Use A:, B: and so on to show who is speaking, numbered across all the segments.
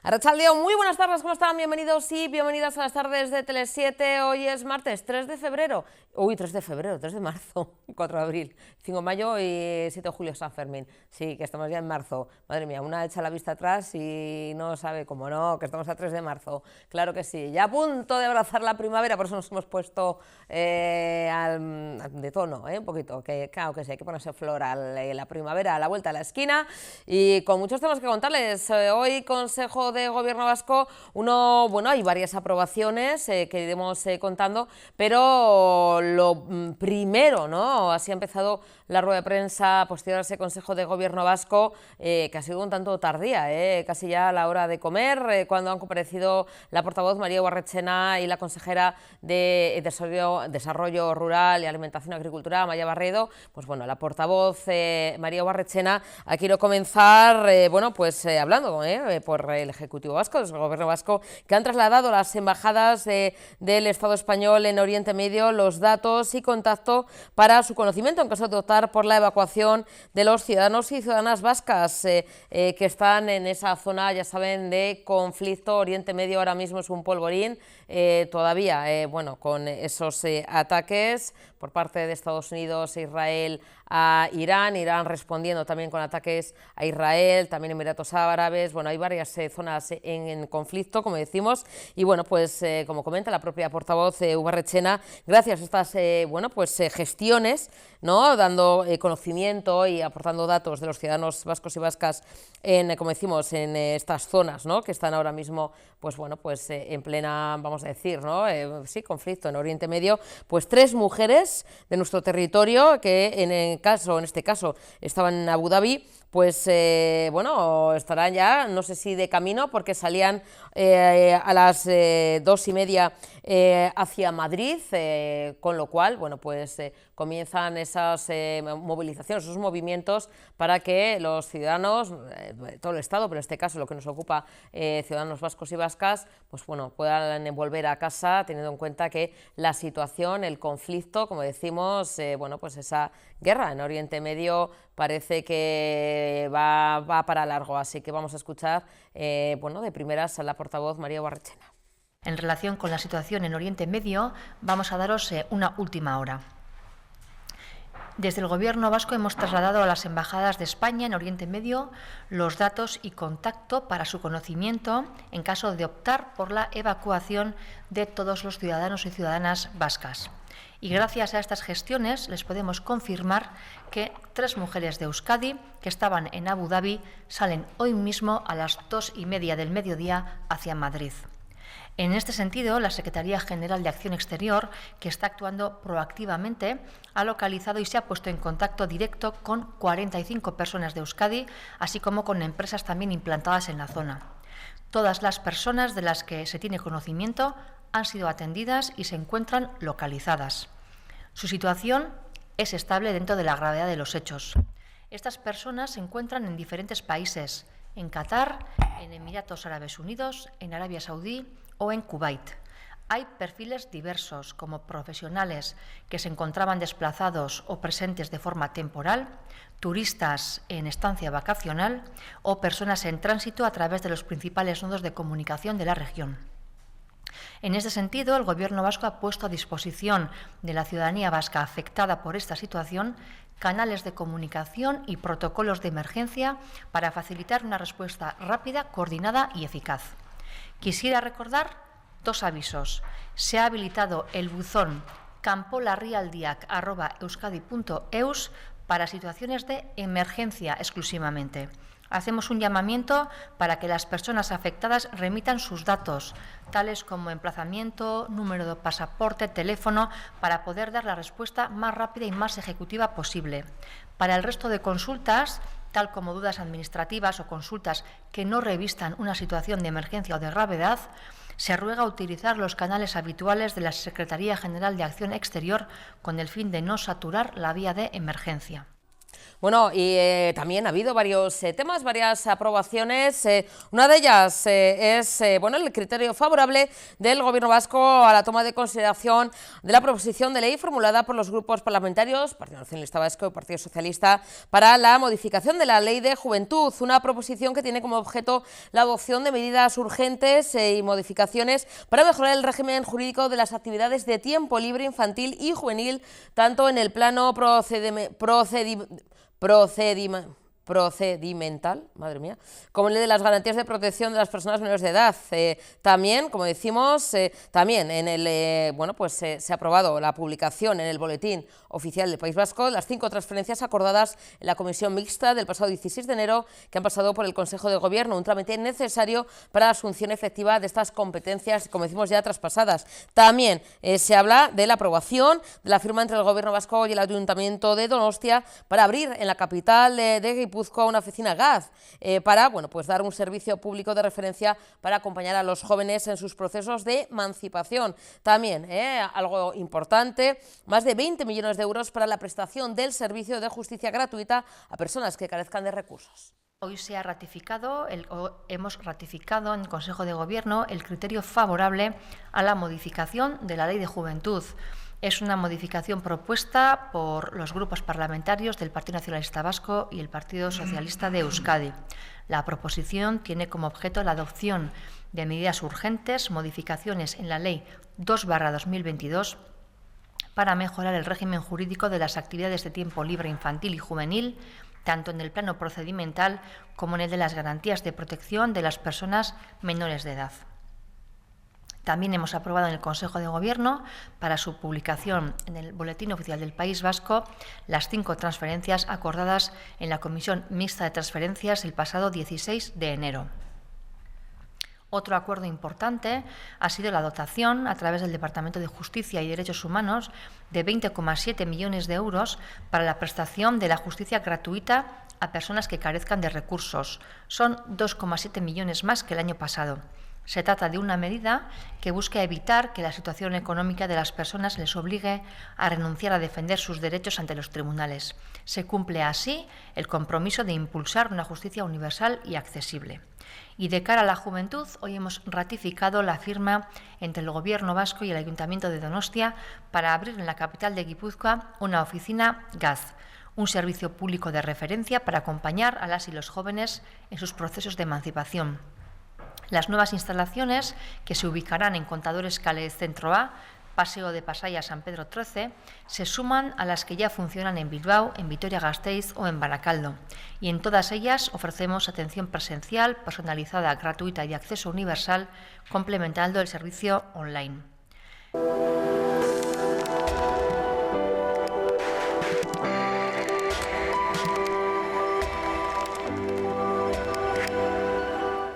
A: Arratsaldeon, muy buenas tardes, ¿cómo están? Bienvenidos y bienvenidas a las tardes de Tele7. Hoy es martes 3 de febrero. Uy, 3 de febrero, 3 de marzo, 4 de abril, 5 de mayo y 7 de julio San Fermín. Sí, que estamos ya en marzo. Madre mía, una echa la vista atrás y no sabe cómo no, que estamos a 3 de marzo. Claro que sí, ya a punto de abrazar la primavera, por eso nos hemos puesto de tono, un poquito, que claro que sí, hay que ponerse floral, la primavera a la vuelta de la esquina y con muchos temas que contarles. Hoy Consejo de Gobierno Vasco, hay varias aprobaciones que iremos contando, pero lo primero, ¿no? Así ha empezado la rueda de prensa posterior a ese Consejo de Gobierno Vasco, que ha sido un tanto tardía, casi ya a la hora de comer, cuando han comparecido la portavoz María Guarretxena y la consejera de Desarrollo Rural y Alimentación y Agricultura, Amaia Barredo. Pues bueno, la portavoz María Guarretxena ha querido comenzar, hablando por el Ejecutivo Vasco, desde el Gobierno Vasco, que han trasladado a las embajadas del Estado español en Oriente Medio los datos y contacto para su conocimiento en caso de optar por la evacuación de los ciudadanos y ciudadanas vascas que están en esa zona, ya saben, de conflicto. Oriente Medio ahora mismo es un polvorín todavía, con esos ataques por parte de Estados Unidos e Israel a Irán respondiendo también con ataques a Israel, también Emiratos Árabes. Bueno, hay varias zonas en conflicto, como decimos, y como comenta la propia portavoz Guarretxena, gracias a estas gestiones, ¿no?, dando conocimiento y aportando datos de los ciudadanos vascos y vascas en estas zonas, ¿no?, que están ahora mismo en plena, vamos a decir, ¿no?, conflicto en Oriente Medio. Pues 3 mujeres de nuestro territorio que en este caso estaban en Abu Dhabi, estarán ya, no sé si de camino, porque salían a las 2:30 hacia Madrid, con lo cual, comienzan esas movilizaciones, esos movimientos para que los ciudadanos, todo el Estado, pero en este caso lo que nos ocupa, ciudadanos vascos y vascas, puedan volver a casa, teniendo en cuenta que la situación, el conflicto, como decimos, esa guerra en Oriente Medio parece que va para largo, así que vamos a escuchar de primeras a la portavoz María Guarretxena.
B: En relación con la situación en Oriente Medio, vamos a daros una última hora. Desde el Gobierno vasco hemos trasladado a las embajadas de España en Oriente Medio los datos y contacto para su conocimiento en caso de optar por la evacuación de todos los ciudadanos y ciudadanas vascas. Y gracias a estas gestiones les podemos confirmar que 3 mujeres de Euskadi que estaban en Abu Dhabi salen hoy mismo a las 2:30 del mediodía hacia Madrid. En este sentido, la Secretaría General de Acción Exterior, que está actuando proactivamente, ha localizado y se ha puesto en contacto directo con 45 personas de Euskadi, así como con empresas también implantadas en la zona. Todas las personas de las que se tiene conocimiento han sido atendidas y se encuentran localizadas. Su situación es estable dentro de la gravedad de los hechos. Estas personas se encuentran en diferentes países, en Qatar, en Emiratos Árabes Unidos, en Arabia Saudí o en Kuwait. Hay perfiles diversos, como profesionales que se encontraban desplazados o presentes de forma temporal, turistas en estancia vacacional o personas en tránsito a través de los principales nodos de comunicación de la región. En este sentido, el Gobierno vasco ha puesto a disposición de la ciudadanía vasca afectada por esta situación canales de comunicación y protocolos de emergencia para facilitar una respuesta rápida, coordinada y eficaz. Quisiera recordar 2 avisos. Se ha habilitado el buzón campolarrialdiac@euskadi.eus para situaciones de emergencia exclusivamente. Hacemos un llamamiento para que las personas afectadas remitan sus datos, tales como emplazamiento, número de pasaporte, teléfono, para poder dar la respuesta más rápida y más ejecutiva posible. Para el resto de consultas, tal como dudas administrativas o consultas que no revistan una situación de emergencia o de gravedad, se ruega utilizar los canales habituales de la Secretaría General de Acción Exterior con el fin de no saturar la vía de emergencia.
A: Bueno, y también ha habido varios temas, varias aprobaciones. Una de ellas es bueno, el criterio favorable del Gobierno vasco a la toma de consideración de la proposición de ley formulada por los grupos parlamentarios, Partido Nacionalista Vasco y Partido Socialista, para la modificación de la Ley de Juventud. Una proposición que tiene como objeto la adopción de medidas urgentes y modificaciones para mejorar el régimen jurídico de las actividades de tiempo libre infantil y juvenil, tanto en el plano procedimental, madre mía, como el de las garantías de protección de las personas menores de edad. También, como decimos, también en el bueno, pues se ha aprobado la publicación en el Boletín Oficial del País Vasco las 5 transferencias acordadas en la comisión mixta del pasado 16 de enero, que han pasado por el Consejo de Gobierno, un trámite necesario para la asunción efectiva de estas competencias, como decimos, ya traspasadas. También se habla de la aprobación de la firma entre el Gobierno vasco y el Ayuntamiento de Donostia para abrir en la capital de Guipúzcoa una oficina GAZ para, bueno, pues dar un servicio público de referencia para acompañar a los jóvenes en sus procesos de emancipación. También, algo importante, más de 20 millones de euros para la prestación del servicio de justicia gratuita a personas que carezcan de recursos.
B: Hoy se ha hemos ratificado en el Consejo de Gobierno el criterio favorable a la modificación de la Ley de Juventud. Es una modificación propuesta por los grupos parlamentarios del Partido Nacionalista Vasco y el Partido Socialista de Euskadi. La proposición tiene como objeto la adopción de medidas urgentes, modificaciones en la Ley 2/2022, para mejorar el régimen jurídico de las actividades de tiempo libre infantil y juvenil, tanto en el plano procedimental como en el de las garantías de protección de las personas menores de edad. También hemos aprobado en el Consejo de Gobierno, para su publicación en el Boletín Oficial del País Vasco, las 5 transferencias acordadas en la Comisión Mixta de Transferencias el pasado 16 de enero. Otro acuerdo importante ha sido la dotación, a través del Departamento de Justicia y Derechos Humanos, de 20,7 millones de euros para la prestación de la justicia gratuita a personas que carezcan de recursos. Son 2,7 millones más que el año pasado. Se trata de una medida que busca evitar que la situación económica de las personas les obligue a renunciar a defender sus derechos ante los tribunales. Se cumple así el compromiso de impulsar una justicia universal y accesible. Y de cara a la juventud, hoy hemos ratificado la firma entre el Gobierno vasco y el Ayuntamiento de Donostia para abrir en la capital de Guipúzcoa una oficina GAZ, un servicio público de referencia para acompañar a las y los jóvenes en sus procesos de emancipación. Las nuevas instalaciones, que se ubicarán en Contadores Cale Centro A, Paseo de Pasaya San Pedro 13, se suman a las que ya funcionan en Bilbao, en Vitoria-Gasteiz o en Baracaldo. Y en todas ellas ofrecemos atención presencial, personalizada, gratuita y de acceso universal, complementando el servicio online.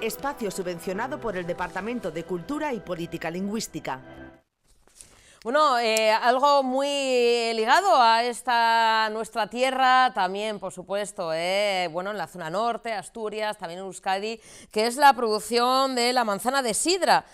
C: Espacio subvencionado por el Departamento de Cultura y Política Lingüística.
A: Bueno, algo muy ligado a esta nuestra tierra, también, por supuesto, bueno, en la zona norte, Asturias, también en Euskadi, que es la producción de la manzana de sidra.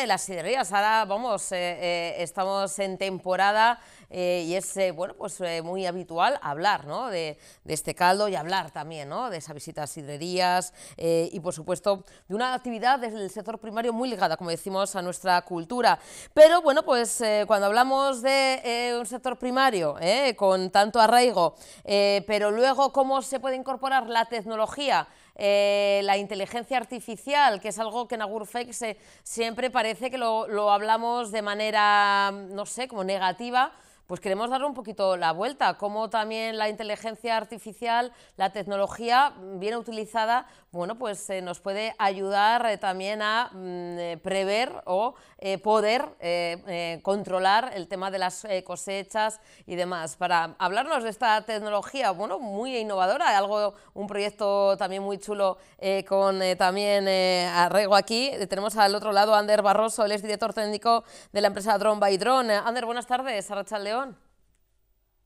A: Las sidrerías, ahora, vamos, estamos en temporada y es, bueno, pues muy habitual hablar, ¿no?, de este caldo y hablar también, ¿no?, de esa visita a sidrerías y, por supuesto, de una actividad desde el sector primario muy ligada, como decimos, a nuestra cultura. Pero, bueno, pues cuando hablamos de un sector primario con tanto arraigo, pero luego cómo se puede incorporar la tecnología, la inteligencia artificial, que es algo que en Agurfex siempre parece que lo hablamos de manera, no sé, como negativa, pues queremos darle un poquito la vuelta, cómo también la inteligencia artificial, la tecnología bien utilizada, bueno, pues nos puede ayudar también a prever o poder controlar el tema de las cosechas y demás. Para hablarnos de esta tecnología, bueno, muy innovadora, un proyecto también muy chulo con también arraigo aquí. Tenemos al otro lado a Ander Barroso, él es director técnico de la empresa Drone by Drone. Ander, buenas tardes, Arratsaldeon.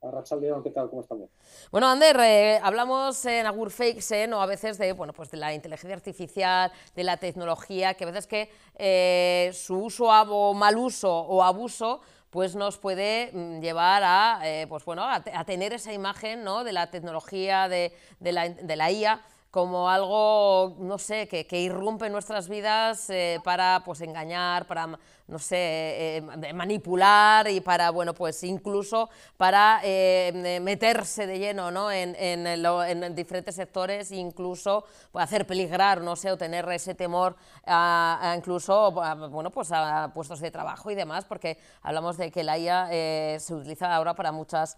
D: Arratsaldeon, ¿qué tal? ¿Cómo estamos?
A: Bueno, Ander, hablamos en Agurfex, ¿no?, a veces de, bueno, pues de la inteligencia artificial, de la tecnología, que a veces que su uso o mal uso o abuso pues nos puede llevar a, pues bueno, a tener esa imagen, ¿no?, de la tecnología, de la IA, como algo, no sé, que irrumpe en nuestras vidas para, pues, engañar, para, no sé, manipular y para, bueno, pues incluso para meterse de lleno, ¿no?, en diferentes sectores, incluso pues, hacer peligrar, no sé, o tener ese temor incluso, bueno, pues a puestos de trabajo y demás, porque hablamos de que la IA se utiliza ahora para muchas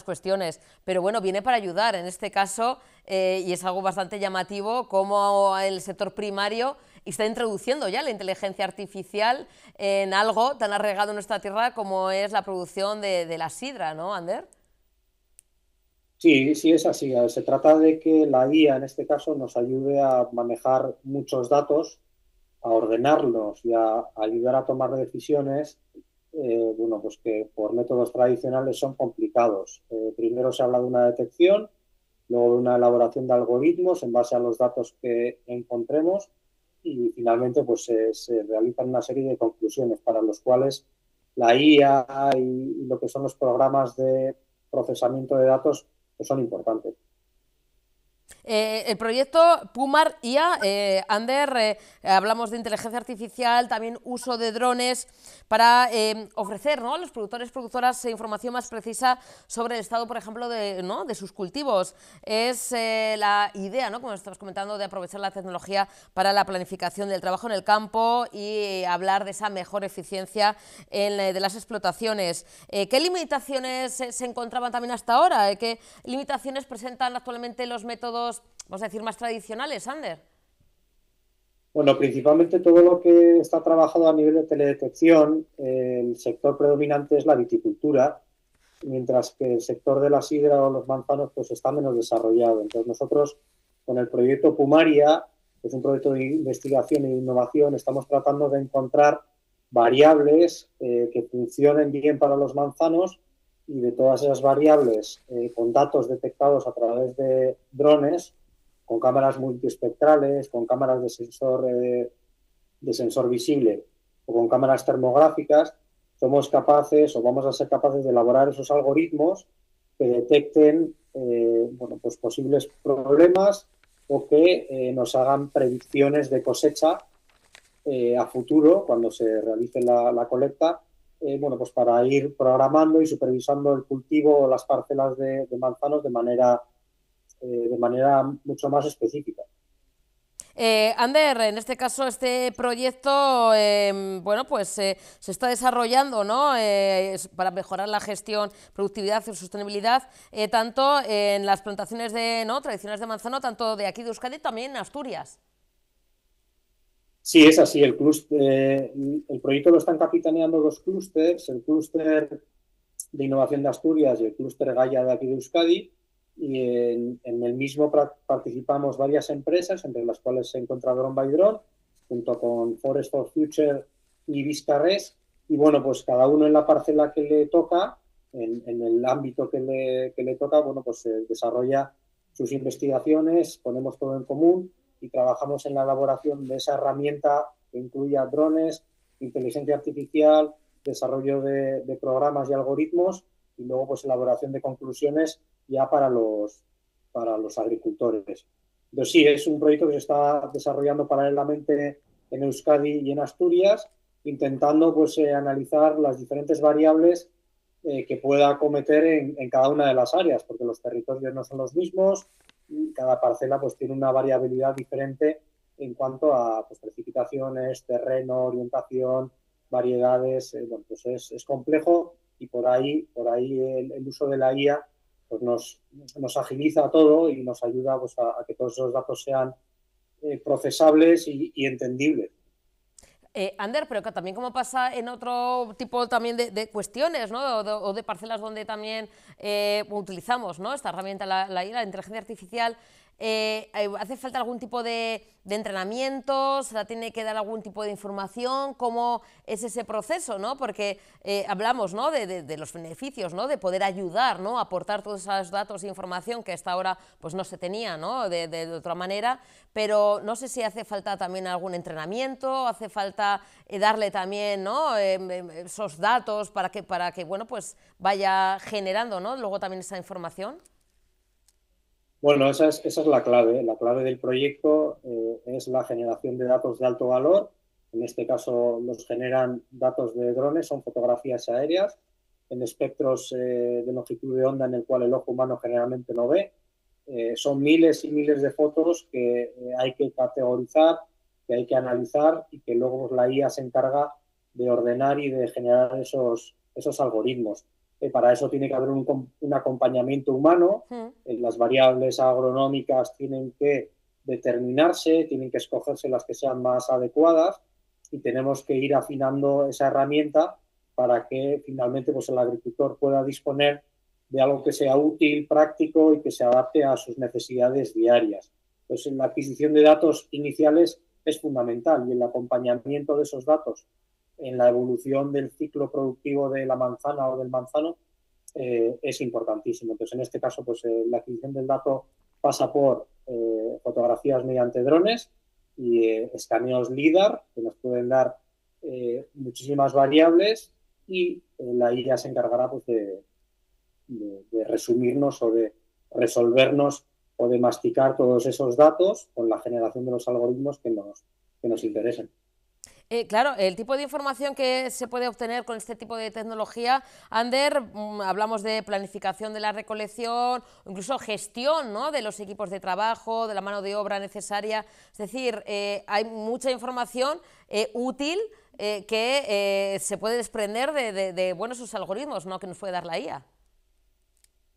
A: cuestiones, pero bueno, viene para ayudar en este caso. Y es algo bastante llamativo cómo el sector primario está introduciendo ya la inteligencia artificial en algo tan arraigado en nuestra tierra como es la producción de la sidra, ¿no, Ander?
D: Sí, sí es así. Se trata de que la IA en este caso nos ayude a manejar muchos datos, a ordenarlos y a ayudar a tomar decisiones, bueno, pues que por métodos tradicionales son complicados. Primero se habla de una detección, luego de una elaboración de algoritmos en base a los datos que encontremos y finalmente pues se realizan una serie de conclusiones para los cuales la IA y lo que son los programas de procesamiento de datos pues son importantes.
A: El proyecto Pumar IA, Ander, hablamos de inteligencia artificial, también uso de drones para ofrecer, ¿no?, a los productores, productoras información más precisa sobre el estado, por ejemplo, ¿no?, de sus cultivos. Es la idea, ¿no?, como estamos comentando, de aprovechar la tecnología para la planificación del trabajo en el campo y hablar de esa mejor eficiencia de las explotaciones. ¿Qué limitaciones se encontraban también hasta ahora? ¿Qué limitaciones presentan actualmente los métodos, vamos a decir, más tradicionales, Ander?
D: Bueno, principalmente todo lo que está trabajado a nivel de teledetección, el sector predominante es la viticultura, mientras que el sector de la sidra o los manzanos pues está menos desarrollado. Entonces nosotros con el proyecto Pumaria, que es un proyecto de investigación e innovación, estamos tratando de encontrar variables que funcionen bien para los manzanos y de todas esas variables con datos detectados a través de drones, con cámaras multiespectrales, con cámaras de sensor visible o con cámaras termográficas, somos capaces o vamos a ser capaces de elaborar esos algoritmos que detecten bueno, pues posibles problemas o que nos hagan predicciones de cosecha a futuro cuando se realice la colecta, bueno, pues para ir programando y supervisando el cultivo o las parcelas de manzanos de manera mucho más específica.
A: Ander, en este caso este proyecto bueno, pues se está desarrollando, ¿no?, para mejorar la gestión, productividad y sostenibilidad, tanto en las plantaciones tradicionales de manzano, tanto de aquí de Euskadi, también en Asturias.
D: Sí, es así. El proyecto lo están capitaneando dos clústeres, el clúster de innovación de Asturias y el clúster Gaia de aquí de Euskadi. Y en el mismo participamos varias empresas, entre las cuales se encuentra Drone by Drone, junto con Forest for Future y Vizcarres. Y bueno, pues cada uno en la parcela que le toca, en el ámbito que le toca, bueno, pues desarrolla sus investigaciones, ponemos todo en común y trabajamos en la elaboración de esa herramienta que incluya drones, inteligencia artificial, desarrollo de programas y algoritmos y luego pues elaboración de conclusiones ya para los agricultores. Entonces sí, es un proyecto que se está desarrollando paralelamente en Euskadi y en Asturias, intentando pues analizar las diferentes variables que pueda acometer en cada una de las áreas, porque los territorios no son los mismos y cada parcela pues tiene una variabilidad diferente en cuanto a pues, precipitaciones, terreno, orientación, variedades. Bueno, pues es complejo y por ahí el uso de la IA pues nos agiliza todo y nos ayuda pues, a que todos esos datos sean procesables y entendibles.
A: Ander, pero que también como pasa en otro tipo también de cuestiones, ¿no?, o de parcelas donde también utilizamos, ¿no?, esta herramienta, la IA, la inteligencia artificial, ¿hace falta algún tipo de entrenamiento? ¿Se la tiene que dar algún tipo de información? ¿Cómo es ese proceso, ¿no? Porque hablamos, ¿no?, de los beneficios, ¿no?, de poder ayudar, ¿no?, aportar todos esos datos e información que hasta ahora pues, no se tenía, ¿no?, de otra manera, pero no sé si hace falta también algún entrenamiento, hace falta darle también, ¿no?, esos datos para que bueno, pues vaya generando, ¿no?, luego también esa información.
D: Bueno, esa es la clave. La clave del proyecto es la generación de datos de alto valor. En este caso los generan datos de drones, son fotografías aéreas en espectros de longitud de onda en el cual el ojo humano generalmente no ve. Son miles y miles de fotos que hay que categorizar, que hay que analizar y que luego la IA se encarga de ordenar y de generar esos algoritmos. Para eso tiene que haber un acompañamiento humano. Las variables agronómicas tienen que determinarse, tienen que escogerse las que sean más adecuadas y tenemos que ir afinando esa herramienta para que finalmente pues, el agricultor pueda disponer de algo que sea útil, práctico y que se adapte a sus necesidades diarias. Entonces, la adquisición de datos iniciales es fundamental y el acompañamiento de esos datos en la evolución del ciclo productivo de la manzana o del manzano es importantísimo. Entonces, en este caso, pues la adquisición del dato pasa por fotografías mediante drones y escaneos LIDAR, que nos pueden dar muchísimas variables y la IA se encargará pues, de resumirnos o de resolvernos o de masticar todos esos datos con la generación de los algoritmos que nos interesen.
A: Claro, el tipo de información que se puede obtener con este tipo de tecnología, Ander, hablamos de planificación de la recolección, incluso gestión, ¿no?, de los equipos de trabajo, de la mano de obra necesaria. Es decir, hay mucha información útil que se puede desprender de bueno, esos algoritmos, ¿no?, que nos puede dar la IA.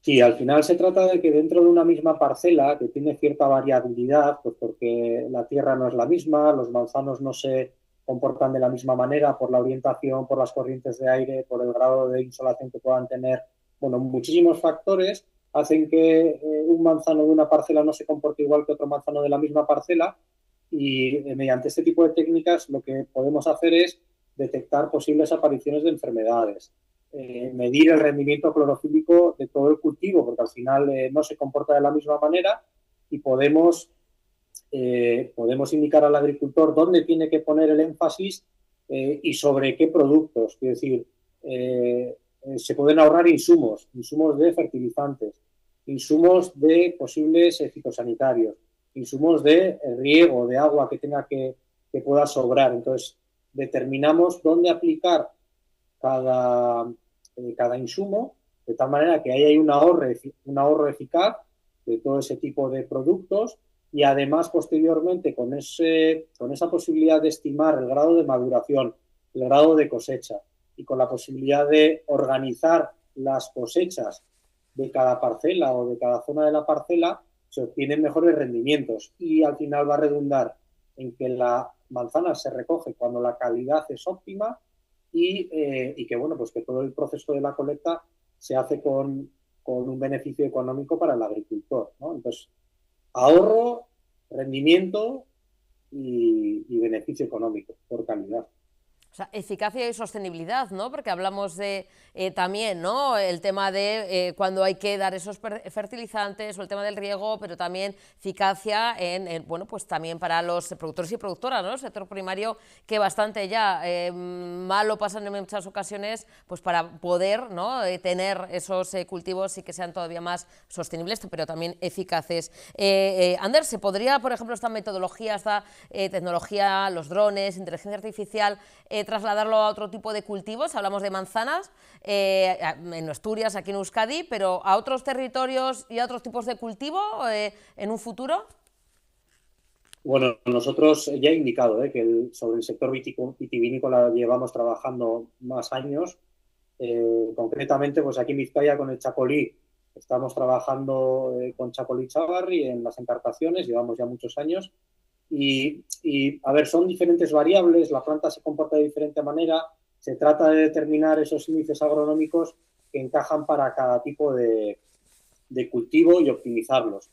D: Sí, al final se trata de que dentro de una misma parcela, que tiene cierta variabilidad, pues porque la tierra no es la misma, los manzanos no se comportan de la misma manera por la orientación, por las corrientes de aire, por el grado de insolación que puedan tener. Bueno, muchísimos factores hacen que un manzano de una parcela no se comporte igual que otro manzano de la misma parcela y mediante este tipo de técnicas lo que podemos hacer es detectar posibles apariciones de enfermedades. Medir el rendimiento clorofílico de todo el cultivo, porque al final no se comporta de la misma manera y podemos indicar al agricultor dónde tiene que poner el énfasis y sobre qué productos. Quiero decir, se pueden ahorrar insumos de fertilizantes, insumos de posibles fitosanitarios, insumos de riego, de agua que pueda sobrar. Entonces, determinamos dónde aplicar cada insumo, de tal manera que ahí hay un ahorro eficaz de todo ese tipo de productos y además posteriormente con esa posibilidad de estimar el grado de maduración, el grado de cosecha y con la posibilidad de organizar las cosechas de cada parcela o de cada zona de la parcela, se obtienen mejores rendimientos y al final va a redundar en que la manzana se recoge cuando la calidad es óptima y que bueno, pues que todo el proceso de la colecta se hace con un beneficio económico para el agricultor, ¿no? Entonces, ahorro, rendimiento y beneficio económico por calidad.
A: O sea, eficacia y sostenibilidad, ¿no? Porque hablamos de también, ¿no?, el tema de cuando hay que dar esos fertilizantes o el tema del riego, pero también eficacia bueno, pues también para los productores y productoras, ¿no?, el sector primario, que bastante ya mal lo pasan en muchas ocasiones, pues para poder, ¿no?, tener esos cultivos y que sean todavía más sostenibles, pero también eficaces. Ander, ¿se podría, por ejemplo, esta metodología, esta tecnología, los drones, inteligencia artificial, trasladarlo a otro tipo de cultivos? Hablamos de manzanas en Asturias, aquí en Euskadi, pero a otros territorios y a otros tipos de cultivo en un futuro.
D: Bueno, nosotros ya he indicado que sobre el sector vitivinícola llevamos trabajando más años. Concretamente, pues aquí en Vizcaya con el chacolí estamos trabajando con chacolí chavarri en las encartaciones, llevamos ya muchos años. Y, a ver, son diferentes variables, la planta se comporta de diferente manera, se trata de determinar esos índices agronómicos que encajan para cada tipo de cultivo y optimizarlos.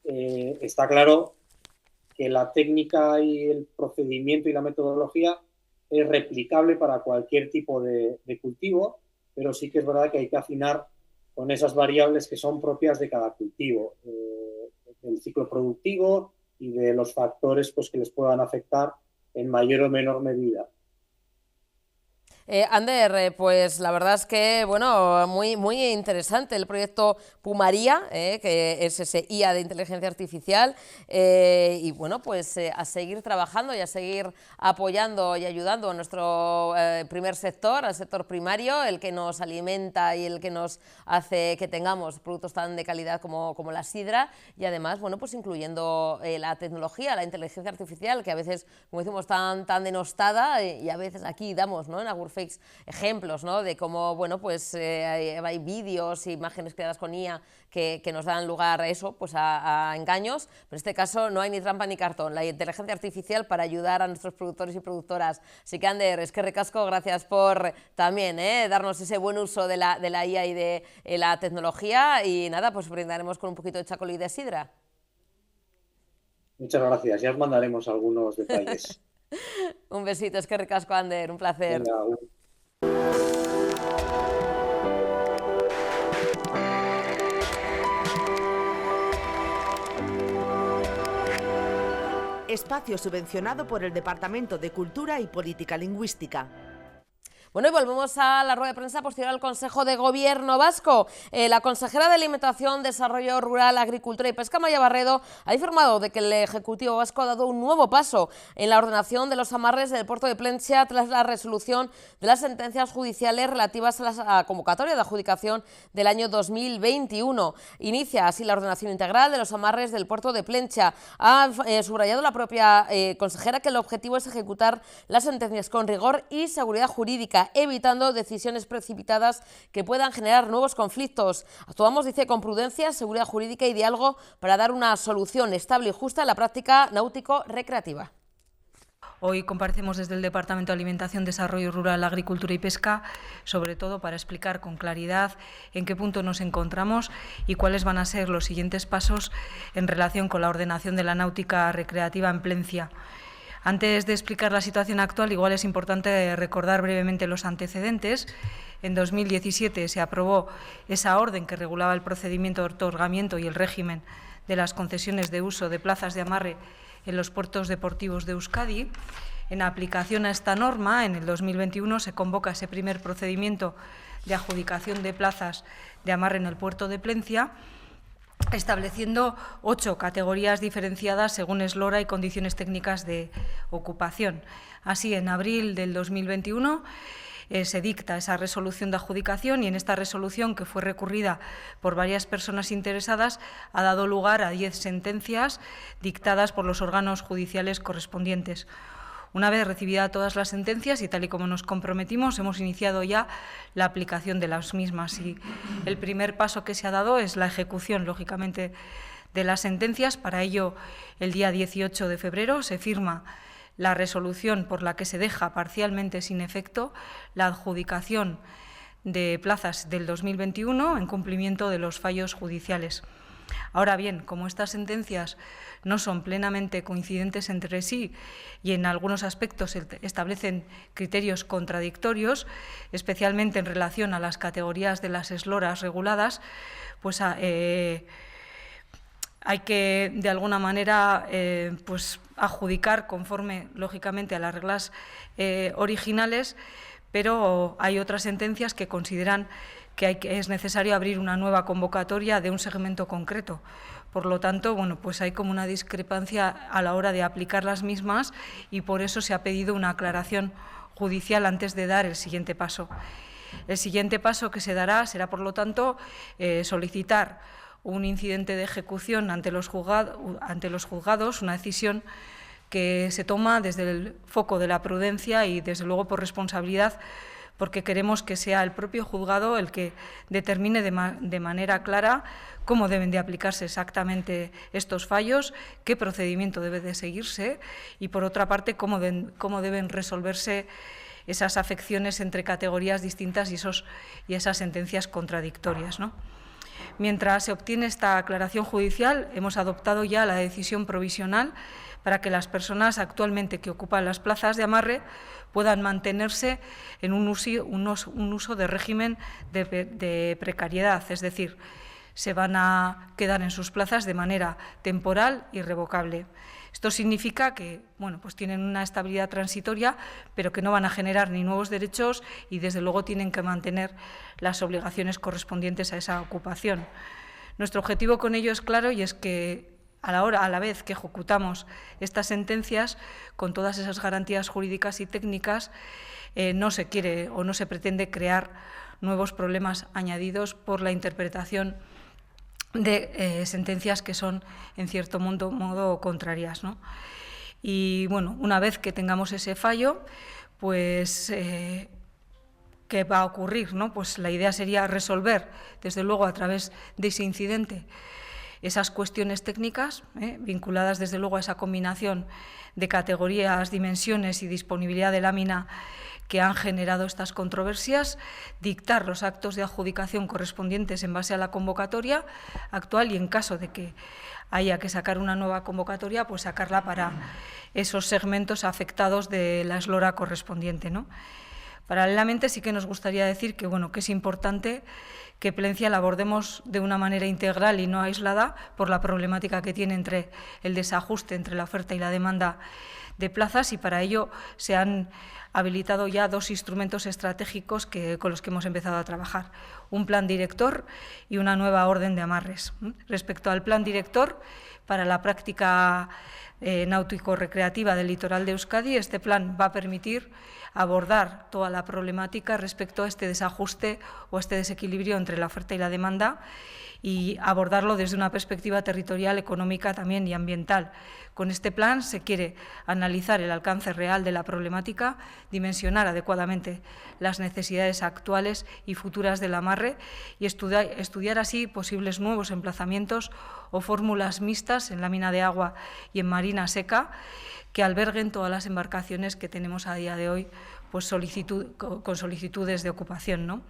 D: está claro que la técnica y el procedimiento y la metodología es replicable para cualquier tipo de cultivo, pero sí que es verdad que hay que afinar con esas variables que son propias de cada cultivo, del ciclo productivo y de los factores pues, que les puedan afectar en mayor o menor medida.
A: Ander, pues la verdad es que, bueno, muy interesante el proyecto Pumaría, que es ese IA de inteligencia artificial, y bueno, pues a seguir trabajando y a seguir apoyando y ayudando a nuestro primer sector, al sector primario, el que nos alimenta y el que nos hace que tengamos productos tan de calidad como la sidra, y además, bueno, pues incluyendo la tecnología, la inteligencia artificial, que a veces, como decimos, tan denostada, y a veces aquí damos, ¿no?, en Agurfakes ejemplos, ¿no?, de cómo, bueno, pues hay vídeos, imágenes creadas con IA que nos dan lugar a eso, pues a engaños, pero en este caso no hay ni trampa ni cartón, la inteligencia artificial para ayudar a nuestros productores y productoras. Así que, Ander, eskerrik asko, gracias por también darnos ese buen uso de la IA y de la tecnología, y nada, pues brindaremos con un poquito de chacolí de sidra.
D: Muchas gracias, ya os mandaremos algunos detalles.
A: Un besito, eskerrik asko, Ander, un placer.
D: Venga,
C: Espacio subvencionado por el Departamento de Cultura y Política Lingüística.
A: Bueno, y volvemos a la rueda de prensa posterior al Consejo de Gobierno vasco. La consejera de Alimentación, Desarrollo Rural, Agricultura y Pesca, Amaia Barredo, ha informado de que el Ejecutivo vasco ha dado un nuevo paso en la ordenación de los amarres del puerto de Plentzia tras la resolución de las sentencias judiciales relativas a la convocatoria de adjudicación del año 2021. Inicia así la ordenación integral de los amarres del puerto de Plentzia. Ha subrayado la propia consejera que el objetivo es ejecutar las sentencias con rigor y seguridad jurídica, evitando decisiones precipitadas que puedan generar nuevos conflictos. Actuamos, dice, con prudencia, seguridad jurídica y diálogo para dar una solución estable y justa en la práctica náutico-recreativa.
E: Hoy comparecemos desde el Departamento de Alimentación, Desarrollo Rural, Agricultura y Pesca, sobre todo para explicar con claridad en qué punto nos encontramos y cuáles van a ser los siguientes pasos en relación con la ordenación de la náutica recreativa en Plentzia. Antes de explicar la situación actual, igual es importante recordar brevemente los antecedentes. En 2017 se aprobó esa orden que regulaba el procedimiento de otorgamiento y el régimen de las concesiones de uso de plazas de amarre en los puertos deportivos de Euskadi. En aplicación a esta norma, en el 2021 se convoca ese primer procedimiento de adjudicación de plazas de amarre en el puerto de Plentzia, estableciendo 8 categorías diferenciadas según eslora y condiciones técnicas de ocupación. Así, en abril del 2021 se dicta esa resolución de adjudicación, y en esta resolución, que fue recurrida por varias personas interesadas, ha dado lugar a 10 sentencias dictadas por los órganos judiciales correspondientes. Una vez recibidas todas las sentencias y tal y como nos comprometimos, hemos iniciado ya la aplicación de las mismas. Y el primer paso que se ha dado es la ejecución, lógicamente, de las sentencias. Para ello, el día 18 de febrero se firma la resolución por la que se deja parcialmente sin efecto la adjudicación de plazas del 2021 en cumplimiento de los fallos judiciales. Ahora bien, como estas sentencias no son plenamente coincidentes entre sí y en algunos aspectos establecen criterios contradictorios, especialmente en relación a las categorías de las esloras reguladas, pues hay que, de alguna manera, pues adjudicar conforme, lógicamente, a las reglas originales, pero hay otras sentencias que consideran que es necesario abrir una nueva convocatoria de un segmento concreto. Por lo tanto, bueno, pues hay como una discrepancia a la hora de aplicar las mismas, y por eso se ha pedido una aclaración judicial antes de dar el siguiente paso. El siguiente paso que se dará será, por lo tanto, solicitar un incidente de ejecución ante los juzgados, una decisión que se toma desde el foco de la prudencia y, desde luego, por responsabilidad, porque queremos que sea el propio juzgado el que determine de manera clara cómo deben de aplicarse exactamente estos fallos, qué procedimiento debe de seguirse y, por otra parte, cómo deben resolverse esas afecciones entre categorías distintas y esas sentencias contradictorias, ¿no? Mientras se obtiene esta aclaración judicial, hemos adoptado ya la decisión provisional para que las personas actualmente que ocupan las plazas de amarre puedan mantenerse en un uso de régimen de precariedad, es decir, se van a quedar en sus plazas de manera temporal y irrevocable. Esto significa que pues tienen una estabilidad transitoria, pero que no van a generar ni nuevos derechos y, desde luego, tienen que mantener las obligaciones correspondientes a esa ocupación. Nuestro objetivo con ello es claro, y es que a la vez que ejecutamos estas sentencias, con todas esas garantías jurídicas y técnicas, no se quiere o no se pretende crear nuevos problemas añadidos por la interpretación de sentencias que son, en cierto modo contrarias, ¿no? Y una vez que tengamos ese fallo, pues ¿qué va a ocurrir, ¿no? Pues la idea sería resolver, desde luego, a través de ese incidente, esas cuestiones técnicas, vinculadas desde luego a esa combinación de categorías, dimensiones y disponibilidad de lámina que han generado estas controversias, dictar los actos de adjudicación correspondientes en base a la convocatoria actual y, en caso de que haya que sacar una nueva convocatoria, pues sacarla para esos segmentos afectados de la eslora correspondiente, ¿no? Paralelamente, sí que nos gustaría decir que es importante que Plencia la abordemos de una manera integral y no aislada por la problemática que tiene entre el desajuste entre la oferta y la demanda de plazas, y para ello se han habilitado ya 2 instrumentos estratégicos con los que hemos empezado a trabajar: un plan director y una nueva orden de amarres. Respecto al plan director para la práctica náutico-recreativa del litoral de Euskadi, este plan va a permitir abordar toda la problemática respecto a este desajuste o este desequilibrio entre la oferta y la demanda, y abordarlo desde una perspectiva territorial, económica también y ambiental. Con este plan se quiere analizar el alcance real de la problemática, dimensionar adecuadamente las necesidades actuales y futuras del amarre y estudiar así posibles nuevos emplazamientos o fórmulas mixtas en lámina de agua y en marina seca que alberguen todas las embarcaciones que tenemos a día de hoy pues con solicitudes de ocupación, ¿no?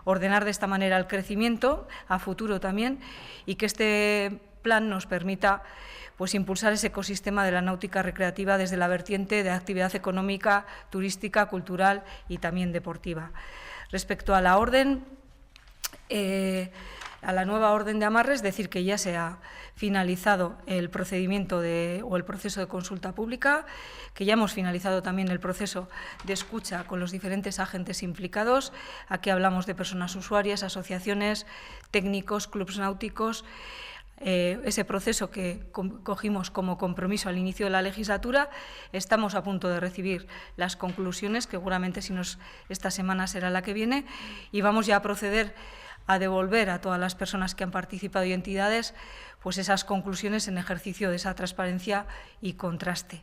E: Ordenar de esta manera el crecimiento a futuro también, y que este plan nos permita pues impulsar ese ecosistema de la náutica recreativa desde la vertiente de actividad económica, turística, cultural y también deportiva. Respecto a la orden, a la nueva orden de amarres, es decir, que ya se ha finalizado el procedimiento o el proceso de consulta pública, que ya hemos finalizado también el proceso de escucha con los diferentes agentes implicados. Aquí hablamos de personas usuarias, asociaciones, técnicos, clubs náuticos. Ese proceso que cogimos como compromiso al inicio de la legislatura, estamos a punto de recibir las conclusiones, que seguramente esta semana será la que viene, y vamos ya a proceder a devolver a todas las personas que han participado y entidades pues esas conclusiones en ejercicio de esa transparencia y contraste.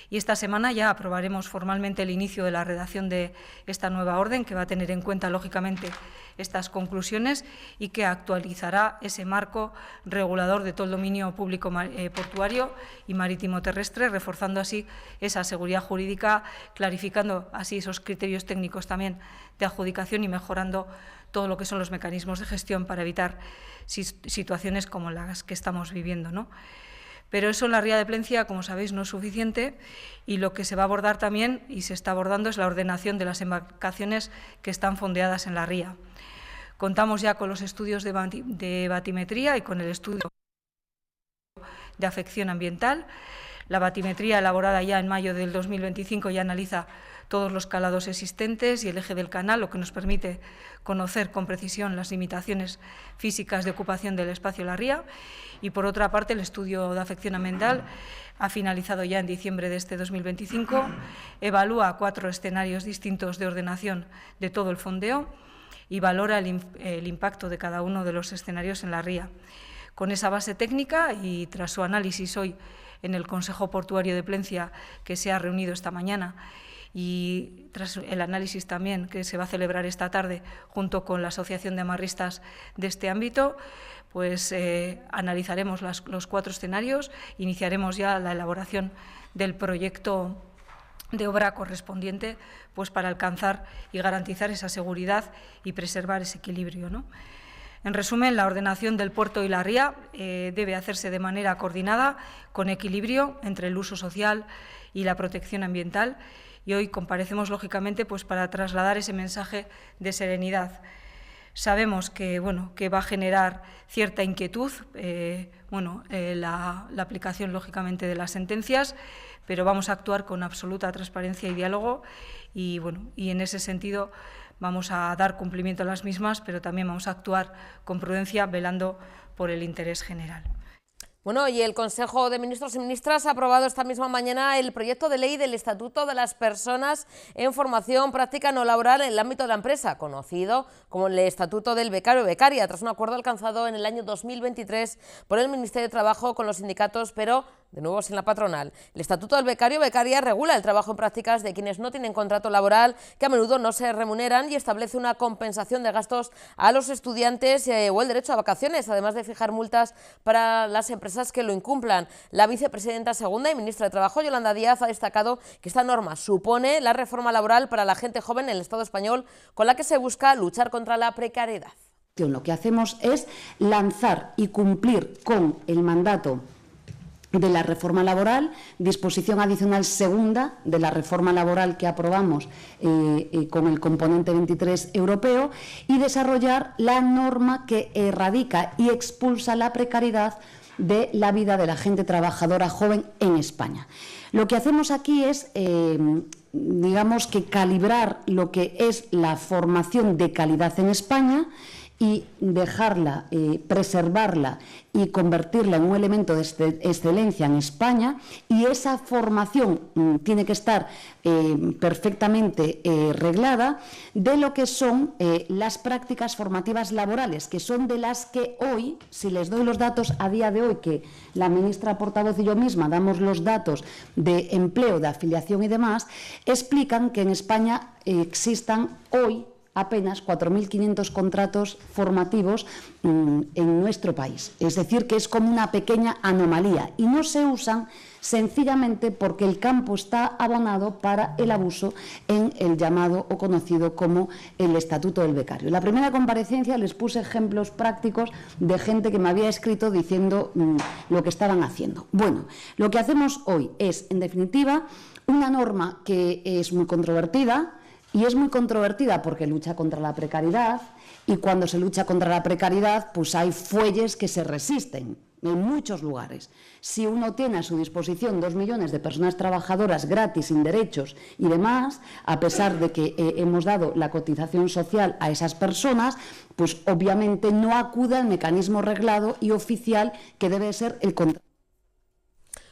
E: Y esta semana ya aprobaremos formalmente el inicio de la redacción de esta nueva orden, que va a tener en cuenta, lógicamente, estas conclusiones y que actualizará ese marco regulador de todo el dominio público portuario y marítimo terrestre, reforzando así esa seguridad jurídica, clarificando así esos criterios técnicos también de adjudicación y mejorando todo lo que son los mecanismos de gestión para evitar situaciones como las que estamos viviendo, ¿no? Pero eso en la ría de Plencia, como sabéis, no es suficiente, y lo que se va a abordar también y se está abordando es la ordenación de las embarcaciones que están fondeadas en la ría. Contamos ya con los estudios de batimetría y con el estudio de afección ambiental. La batimetría, elaborada ya en mayo del 2025, ya analiza todos los calados existentes y el eje del canal, lo que nos permite conocer con precisión las limitaciones físicas de ocupación del espacio de la ría. Y, por otra parte, el estudio de afección ambiental ha finalizado ya en diciembre de este 2025, evalúa 4 escenarios distintos de ordenación de todo el fondeo y valora el impacto de cada uno de los escenarios en la ría. Con esa base técnica y tras su análisis hoy en el Consejo Portuario de Plencia, que se ha reunido esta mañana, y tras el análisis también que se va a celebrar esta tarde junto con la Asociación de Amarristas de este ámbito, pues analizaremos los 4 escenarios, iniciaremos ya la elaboración del proyecto de obra correspondiente pues para alcanzar y garantizar esa seguridad y preservar ese equilibrio, ¿no? En resumen, la ordenación del puerto y la ría debe hacerse de manera coordinada, con equilibrio entre el uso social y la protección ambiental, y hoy comparecemos, lógicamente, pues para trasladar ese mensaje de serenidad. Sabemos que, que va a generar cierta inquietud la aplicación, lógicamente, de las sentencias, pero vamos a actuar con absoluta transparencia y diálogo y en ese sentido vamos a dar cumplimiento a las mismas, pero también vamos a actuar con prudencia, velando por el interés general.
A: Bueno, y el Consejo de Ministros y Ministras ha aprobado esta misma mañana el proyecto de ley del Estatuto de las Personas en Formación Práctica No Laboral en el ámbito de la empresa, conocido como el Estatuto del Becario o Becaria, tras un acuerdo alcanzado en el año 2023 por el Ministerio de Trabajo con los sindicatos, pero de nuevo sin la patronal. El Estatuto del Becario o Becaria regula el trabajo en prácticas de quienes no tienen contrato laboral, que a menudo no se remuneran, y establece una compensación de gastos a los estudiantes o el derecho a vacaciones, además de fijar multas para las empresas que lo incumplan. La vicepresidenta segunda y ministra de Trabajo, Yolanda Díaz, ha destacado que esta norma supone la reforma laboral para la gente joven en el Estado español, con la que se busca luchar contra la precariedad.
F: Lo que hacemos es lanzar y cumplir con el mandato de la reforma laboral, disposición adicional segunda de la reforma laboral que aprobamos con el componente 23 europeo, y desarrollar la norma que erradica y expulsa la precariedad de la vida de la gente trabajadora joven en España. Lo que hacemos aquí es, digamos que calibrar lo que es la formación de calidad en España y dejarla, preservarla y convertirla en un elemento de excelencia en España, y esa formación tiene que estar perfectamente reglada de lo que son las prácticas formativas laborales, que son de las que hoy, si les doy los datos a día de hoy, que la ministra portavoz y yo misma damos los datos de empleo, de afiliación y demás, explican que en España existan hoy apenas 4.500 contratos formativos en nuestro país. Es decir, que es como una pequeña anomalía, y no se usan sencillamente porque el campo está abonado para el abuso en el llamado o conocido como el Estatuto del Becario. En la primera comparecencia les puse ejemplos prácticos de gente que me había escrito diciendo lo que estaban haciendo. Bueno, lo que hacemos hoy es, en definitiva, una norma que es muy controvertida. Y es muy controvertida porque lucha contra la precariedad, y cuando se lucha contra la precariedad, pues hay fuelles que se resisten en muchos lugares. Si uno tiene a su disposición 2 millones de personas trabajadoras gratis, sin derechos y demás, a pesar de que hemos dado la cotización social a esas personas, pues obviamente no acude al mecanismo reglado y oficial que debe ser el contrato.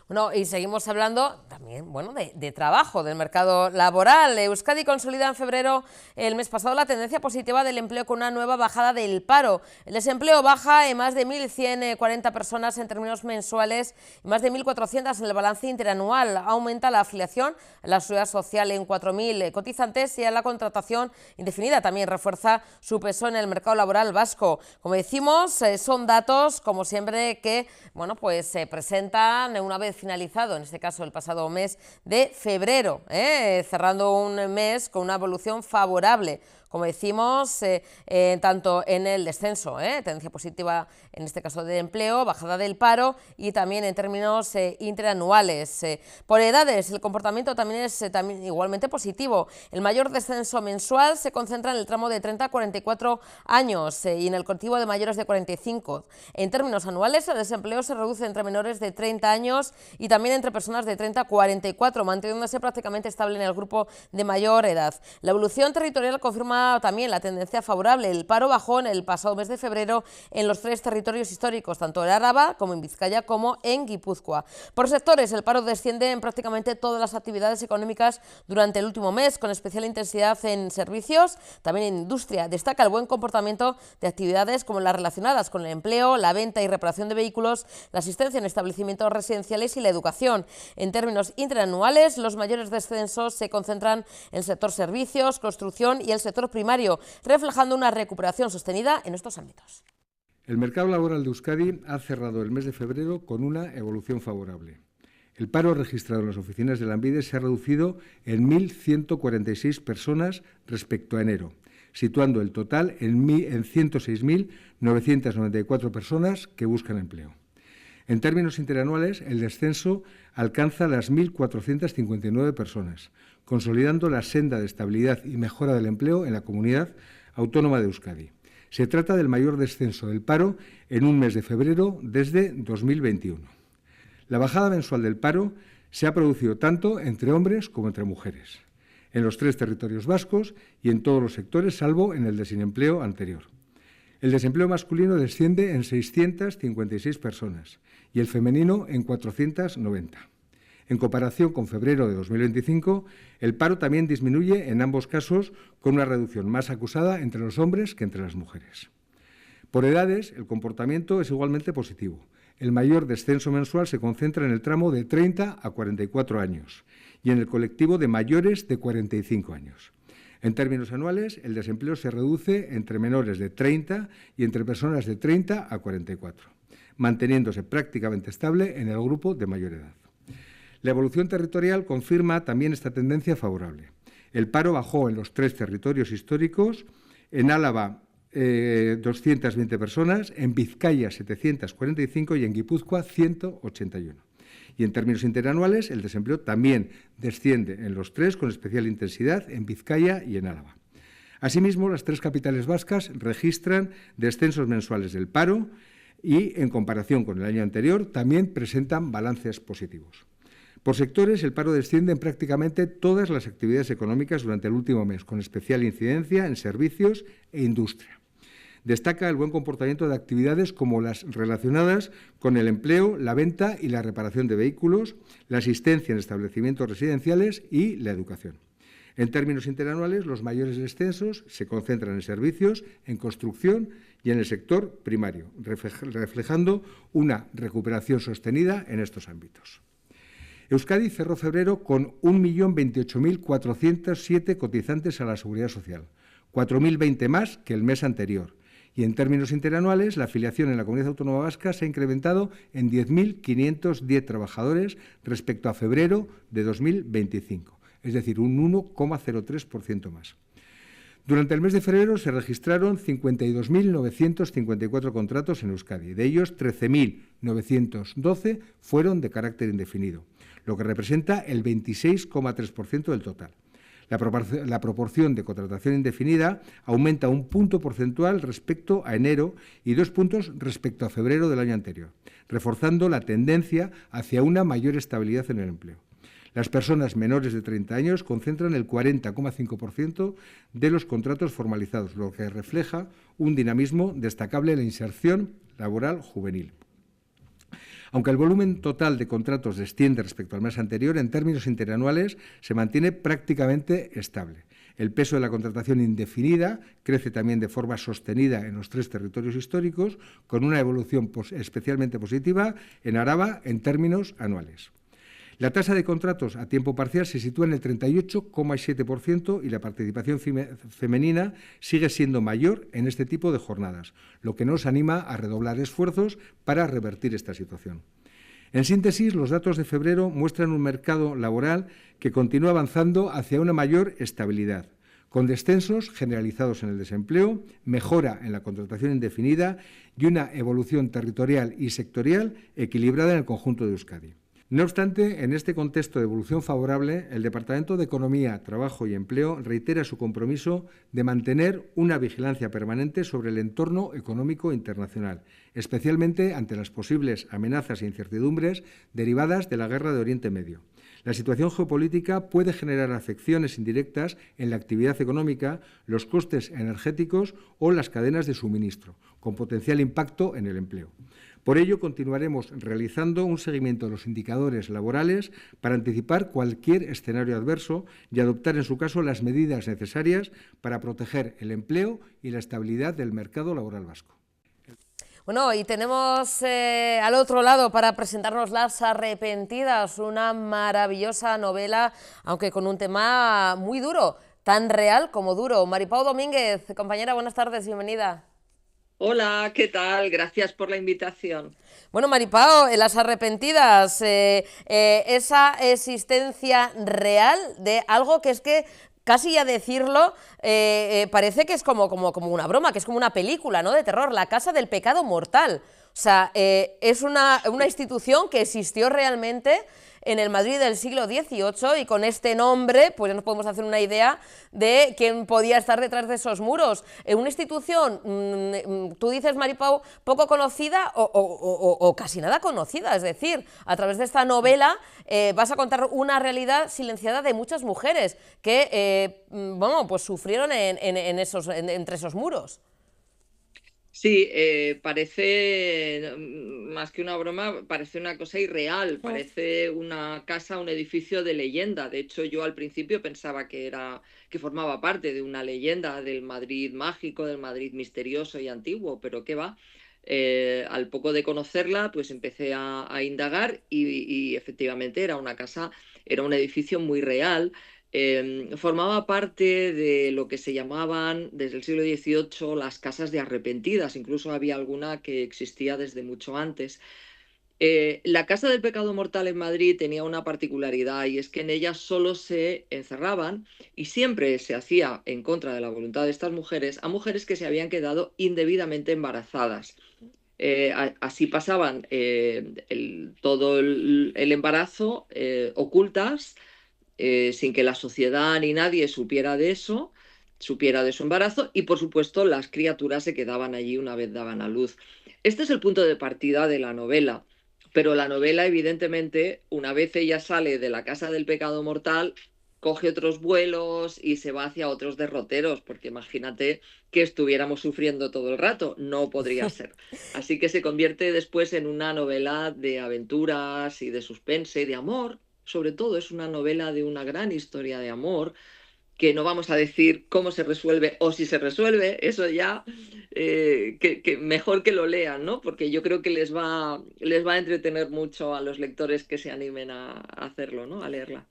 A: Bueno, y seguimos hablando también, de trabajo, del mercado laboral. Euskadi consolida en febrero, el mes pasado, la tendencia positiva del empleo con una nueva bajada del paro. El desempleo baja en más de 1.140 personas en términos mensuales y más de 1.400 en el balance interanual. Aumenta la afiliación a la seguridad social en 4.000 cotizantes, y a la contratación indefinida también refuerza su peso en el mercado laboral vasco. Como decimos, son datos, como siempre, que se presentan una vez finalizado, en este caso el pasado mes de febrero, cerrando un mes con una evolución favorable, como decimos, tanto en el descenso, tendencia positiva en este caso de empleo, bajada del paro, y también en términos interanuales. Por edades, el comportamiento también es igualmente positivo. El mayor descenso mensual se concentra en el tramo de 30 a 44 años y en el colectivo de mayores de 45. En términos anuales, el desempleo se reduce entre menores de 30 años y también entre personas de 30 a 44, manteniéndose prácticamente estable en el grupo de mayor edad. La evolución territorial confirma también la tendencia favorable. El paro bajó en el pasado mes de febrero en los 3 territorios históricos, tanto en Álava como en Vizcaya como en Guipúzcoa. Por sectores, el paro desciende en prácticamente todas las actividades económicas durante el último mes, con especial intensidad en servicios, también en industria. Destaca el buen comportamiento de actividades como las relacionadas con el empleo, la venta y reparación de vehículos, la asistencia en establecimientos residenciales y la educación. En términos interanuales, los mayores descensos se concentran en el sector servicios, construcción y el sector primario, reflejando una recuperación sostenida en estos ámbitos.
G: El mercado laboral de Euskadi ha cerrado el mes de febrero con una evolución favorable. El paro registrado en las oficinas de Lanbide se ha reducido en 1.146 personas respecto a enero, situando el total en 106.994 personas que buscan empleo. En términos interanuales, el descenso alcanza las 1.459 personas, consolidando la senda de estabilidad y mejora del empleo en la comunidad autónoma de Euskadi. Se trata del mayor descenso del paro en un mes de febrero desde 2021. La bajada mensual del paro se ha producido tanto entre hombres como entre mujeres, en los 3 territorios vascos y en todos los sectores, salvo en el desempleo anterior. El desempleo masculino desciende en 656 personas y el femenino en 490. En comparación con febrero de 2025, el paro también disminuye en ambos casos, con una reducción más acusada entre los hombres que entre las mujeres. Por edades, el comportamiento es igualmente positivo. El mayor descenso mensual se concentra en el tramo de 30 a 44 años y en el colectivo de mayores de 45 años. En términos anuales, el desempleo se reduce entre menores de 30 y entre personas de 30 a 44, manteniéndose prácticamente estable en el grupo de mayor edad. La evolución territorial confirma también esta tendencia favorable. El paro bajó en los 3 territorios históricos, en Álava 220 personas, en Vizcaya 745 y en Guipúzcoa 181. Y en términos interanuales, el desempleo también desciende en los 3 con especial intensidad en Vizcaya y en Álava. Asimismo, las 3 capitales vascas registran descensos mensuales del paro y, en comparación con el año anterior, también presentan balances positivos. Por sectores, el paro desciende en prácticamente todas las actividades económicas durante el último mes, con especial incidencia en servicios e industria. Destaca el buen comportamiento de actividades como las relacionadas con el empleo, la venta y la reparación de vehículos, la asistencia en establecimientos residenciales y la educación. En términos interanuales, los mayores descensos se concentran en servicios, en construcción y en el sector primario, reflejando una recuperación sostenida en estos ámbitos. Euskadi cerró febrero con 1.028.407 cotizantes a la Seguridad Social, 4.020 más que el mes anterior. Y en términos interanuales, la afiliación en la Comunidad Autónoma Vasca se ha incrementado en 10.510 trabajadores respecto a febrero de 2025, es decir, un 1,03% más. Durante el mes de febrero se registraron 52.954 contratos en Euskadi. De ellos, 13.912 fueron de carácter indefinido, lo que representa el 26,3% del total. La proporción de contratación indefinida aumenta 1 punto porcentual respecto a enero y 2 puntos respecto a febrero del año anterior, reforzando la tendencia hacia una mayor estabilidad en el empleo. Las personas menores de 30 años concentran el 40,5% de los contratos formalizados, lo que refleja un dinamismo destacable en la inserción laboral juvenil. Aunque el volumen total de contratos desciende respecto al mes anterior, en términos interanuales se mantiene prácticamente estable. El peso de la contratación indefinida crece también de forma sostenida en los 3 territorios históricos, con una evolución especialmente positiva en Araba en términos anuales. La tasa de contratos a tiempo parcial se sitúa en el 38,7% y la participación femenina sigue siendo mayor en este tipo de jornadas, lo que nos anima a redoblar esfuerzos para revertir esta situación. En síntesis, los datos de febrero muestran un mercado laboral que continúa avanzando hacia una mayor estabilidad, con descensos generalizados en el desempleo, mejora en la contratación indefinida y una evolución territorial y sectorial equilibrada en el conjunto de Euskadi. No obstante, en este contexto de evolución favorable, el Departamento de Economía, Trabajo y Empleo reitera su compromiso de mantener una vigilancia permanente sobre el entorno económico internacional, especialmente ante las posibles amenazas e incertidumbres derivadas de la guerra de Oriente Medio. La situación geopolítica puede generar afecciones indirectas en la actividad económica, los costes energéticos o las cadenas de suministro, con potencial impacto en el empleo. Por ello, continuaremos realizando un seguimiento de los indicadores laborales para anticipar cualquier escenario adverso y adoptar, en su caso, las medidas necesarias para proteger el empleo y la estabilidad del mercado laboral vasco.
A: Bueno, y tenemos al otro lado para presentarnos Las Arrepentidas, una maravillosa novela, aunque con un tema muy duro, tan real como duro. Maripau Domínguez, compañera, buenas tardes, bienvenida.
H: Hola, ¿qué tal? Gracias por la invitación.
A: Bueno, Maripau, Las Arrepentidas, esa existencia real de algo que es que casi ya decirlo, parece que es como una broma, que es como una película, ¿no?, de terror, la Casa del Pecado Mortal. O sea, es una institución que existió realmente en el Madrid del siglo XVIII, y con este nombre pues ya nos podemos hacer una idea de quién podía estar detrás de esos muros. Una institución, tú dices, Maripau, poco conocida o casi nada conocida, es decir, a través de esta novela vas a contar una realidad silenciada de muchas mujeres que bueno, pues sufrieron entre esos muros.
H: Sí, parece más que una broma, parece una cosa irreal, parece una casa, un edificio de leyenda. De hecho, yo al principio pensaba que formaba parte de una leyenda del Madrid mágico, del Madrid misterioso y antiguo, pero qué va. Al poco de conocerla, pues empecé a indagar y efectivamente era una casa, era un edificio muy real. Formaba parte de lo que se llamaban desde el siglo XVIII las casas de arrepentidas, incluso había alguna que existía desde mucho antes. La Casa del Pecado Mortal en Madrid tenía una particularidad, y es que en ella solo se encerraban, y siempre se hacía en contra de la voluntad de estas mujeres, a mujeres que se habían quedado indebidamente embarazadas. Así pasaban todo el embarazo ocultas, sin que la sociedad ni nadie supiera de eso, supiera de su embarazo, y por supuesto las criaturas se quedaban allí una vez daban a luz. Este es el punto de partida de la novela, pero la novela, evidentemente, una vez ella sale de la Casa del Pecado Mortal, coge otros vuelos y se va hacia otros derroteros, porque imagínate que estuviéramos sufriendo todo el rato, no podría ser. Así que se convierte después en una novela de aventuras y de suspense y de amor. Sobre todo es una novela de una gran historia de amor, que no vamos a decir cómo se resuelve o si se resuelve, eso ya que mejor que lo lean, ¿no? Porque yo creo que les va a entretener mucho a los lectores que se animen a hacerlo, ¿no?, a leerla.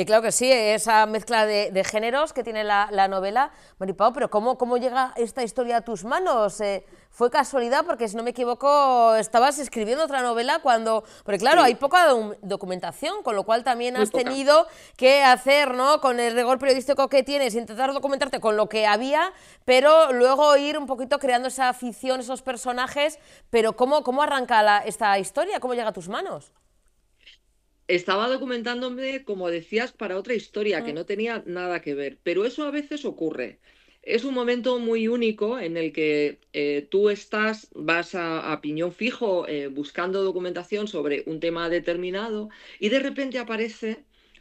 A: Claro que sí, esa mezcla de géneros que tiene la novela, Maripau, pero ¿cómo llega esta historia a tus manos? ¿Fue casualidad? Porque si no me equivoco estabas escribiendo otra novela cuando... Porque claro,
H: Sí.
A: hay poca documentación, con lo cual también
H: Muy
A: has
H: poca.
A: tenido que hacer, ¿no?, con el rigor periodístico que tienes, intentar documentarte con lo que había, pero luego ir un poquito creando esa ficción, esos personajes. Pero ¿cómo arranca esta historia? ¿Cómo llega a tus manos?
H: Estaba documentándome, como decías, para otra historia que no tenía nada que ver, pero eso a veces ocurre. Es un momento muy único en el que tú vas a piñón fijo buscando documentación sobre un tema determinado, y de repente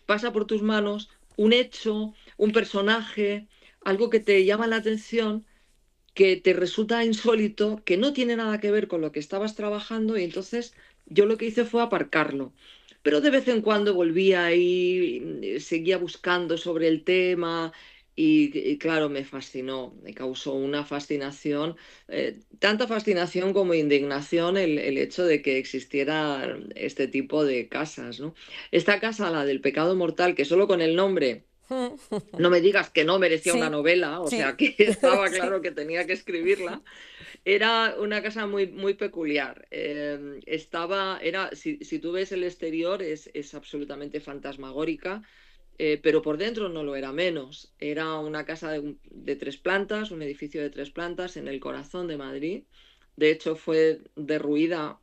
H: pasa por tus manos un hecho, un personaje, algo que te llama la atención, que te resulta insólito, que no tiene nada que ver con lo que estabas trabajando, y entonces yo lo que hice fue aparcarlo. Pero de vez en cuando volvía y seguía buscando sobre el tema, y claro, me fascinó, me causó una fascinación, tanta fascinación como indignación el hecho de que existiera este tipo de casas, ¿no? Esta casa, la del Pecado Mortal, que solo con el nombre... No me digas que no merecía una
A: Sí,
H: novela, o
A: sí,
H: sea que estaba
A: sí.
H: claro que tenía que escribirla. Era una casa muy, muy peculiar. Si tú ves el exterior, es absolutamente fantasmagórica, pero por dentro no lo era menos. Era una casa de 3 plantas, un edificio de 3 plantas en el corazón de Madrid. De hecho, fue demolida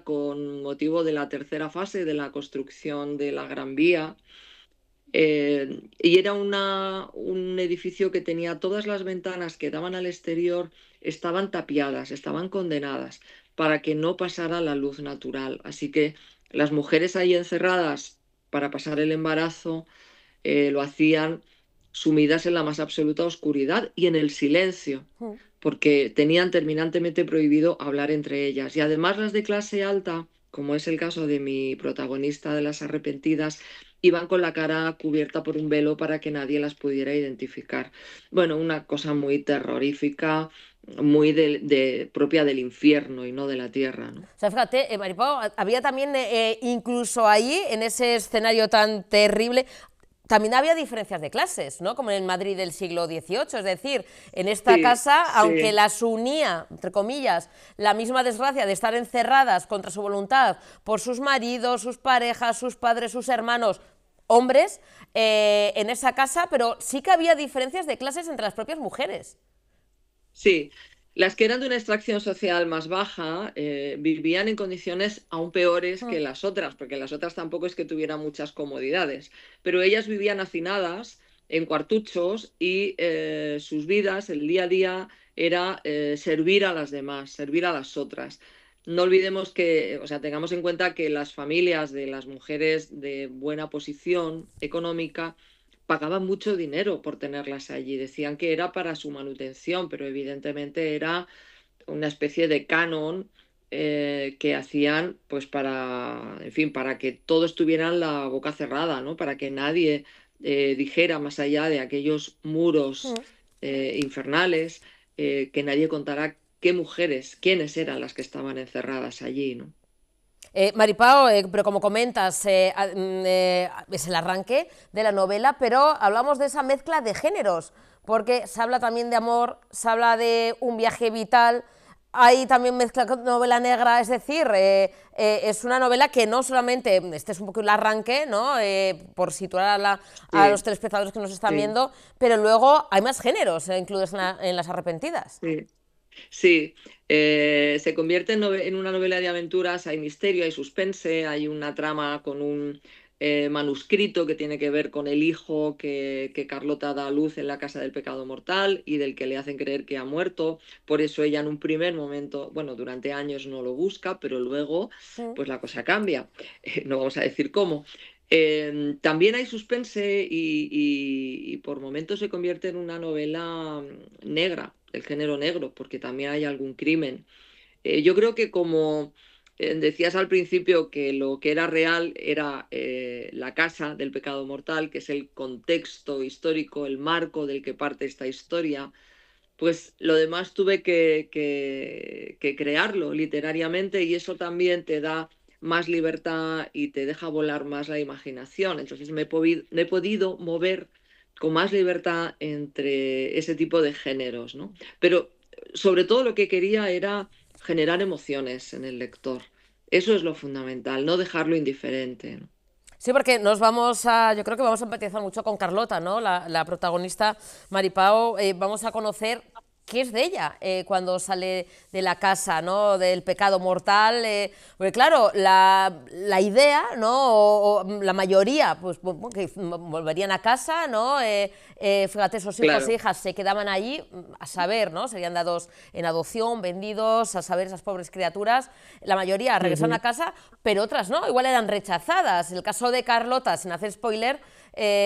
H: con motivo de la tercera fase de la construcción de la Gran Vía. Y era un edificio que tenía todas las ventanas que daban al exterior, estaban tapiadas, estaban condenadas para que no pasara la luz natural. Así que las mujeres ahí encerradas para pasar el embarazo lo hacían sumidas en la más absoluta oscuridad y en el silencio, porque tenían terminantemente prohibido hablar entre ellas. Y además las de clase alta, como es el caso de mi protagonista de Las Arrepentidas, iban con la cara cubierta por un velo para que nadie las pudiera identificar. Bueno, una cosa muy terrorífica, muy propia del infierno y no de la tierra, ¿no?
A: O sea, fíjate, Maripau, había también, incluso ahí, en ese escenario tan terrible, también había diferencias de clases, ¿no?, como en el Madrid del siglo XVIII, es decir, en esta
H: Sí,
A: casa, aunque
H: sí.
A: las unía, entre comillas, la misma desgracia de estar encerradas contra su voluntad por sus maridos, sus parejas, sus padres, sus hermanos, hombres en esa casa, pero sí que había diferencias de clases entre las propias mujeres.
H: Sí, las que eran de una extracción social más baja vivían en condiciones aún peores que las otras, porque las otras tampoco es que tuvieran muchas comodidades, pero ellas vivían hacinadas en cuartuchos y sus vidas, el día a día, era servir a las demás, servir a las otras. No olvidemos que, o sea, tengamos en cuenta que las familias de las mujeres de buena posición económica pagaban mucho dinero por tenerlas allí. Decían que era para su manutención, pero evidentemente era una especie de canon que hacían pues para, en fin, para que todos tuvieran la boca cerrada, ¿no? Para que nadie dijera más allá de aquellos muros infernales, que nadie contara qué mujeres, quiénes eran las que estaban encerradas allí, ¿no?
A: Maripao, pero como comentas, es el arranque de la novela, pero hablamos de esa mezcla de géneros, porque se habla también de amor, se habla de un viaje vital, hay también mezcla con novela negra, es decir, es una novela que no solamente, este es un poco el arranque, ¿no? Por situar a los telespectadores que nos están viendo, pero luego hay más géneros incluidos en Las Arrepentidas.
H: Sí. Sí, se convierte en una novela de aventuras, hay misterio, hay suspense, hay una trama con un manuscrito que tiene que ver con el hijo que Carlota da a luz en la casa del pecado mortal y del que le hacen creer que ha muerto. Por eso ella en un primer momento, bueno, durante años no lo busca, pero luego pues la cosa cambia. No vamos a decir cómo. También hay suspense y por momentos se convierte en una novela negra, del género negro, porque también hay algún crimen. Yo creo que como decías al principio que lo que era real era la casa del pecado mortal, que es el contexto histórico, el marco del que parte esta historia, pues lo demás tuve que crearlo literariamente y eso también te da más libertad y te deja volar más la imaginación. Entonces me he podido mover con más libertad entre ese tipo de géneros, ¿no? Pero sobre todo lo que quería era generar emociones en el lector. Eso es lo fundamental, no dejarlo indiferente, ¿no?
A: Sí, porque yo creo que vamos a empatizar mucho con Carlota, ¿no? La protagonista Maripao, vamos a conocer qué es de ella cuando sale de la casa, ¿no? Del pecado mortal, porque claro, la idea, ¿no? O la mayoría, pues que volverían a casa, ¿no? Fíjate, esos hijos e hijas se quedaban allí, a saber, ¿no? Serían dados en adopción, vendidos, a saber, esas pobres criaturas. La mayoría regresaron a casa, pero otras no, igual eran rechazadas. El caso de Carlota, sin hacer spoiler,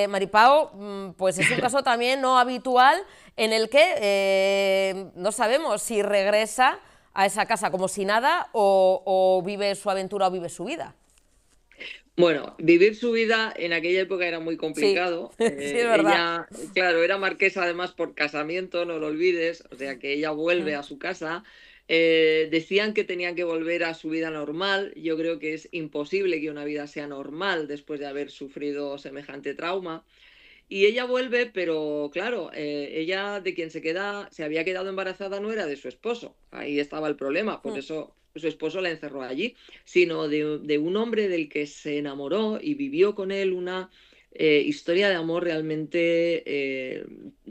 A: Maripao, pues es un caso también no habitual en el que no sabemos si regresa a esa casa como si nada o vive su aventura o vive su vida.
H: Bueno, vivir su vida en aquella época era muy complicado.
A: Sí, sí, es verdad.
H: Ella, claro, era marquesa además por casamiento, no lo olvides, o sea que ella vuelve a su casa. Decían que tenían que volver a su vida normal. Yo creo que es imposible que una vida sea normal después de haber sufrido semejante trauma. Y ella vuelve, pero claro, ella de quien se había quedado embarazada no era de su esposo. Ahí estaba el problema, por eso su esposo la encerró allí, sino de un hombre del que se enamoró y vivió con él una historia de amor realmente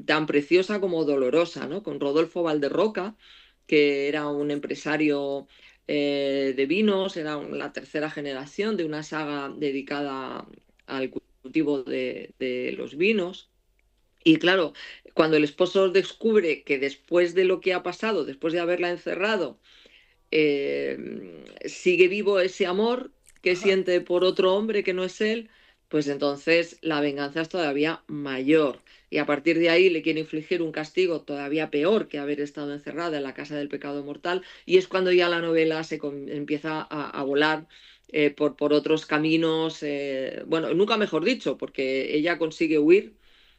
H: tan preciosa como dolorosa, ¿no? Con Rodolfo Valderroca, que era un empresario de vinos, era la tercera generación de una saga dedicada al cultivo de los vinos. Y claro, cuando el esposo descubre que después de lo que ha pasado, después de haberla encerrado, sigue vivo ese amor que siente por otro hombre que no es él, pues entonces la venganza es todavía mayor. Y a partir de ahí le quiere infligir un castigo todavía peor que haber estado encerrada en la casa del pecado mortal. Y es cuando ya la novela empieza a volar por otros caminos, bueno, nunca mejor dicho, porque ella consigue huir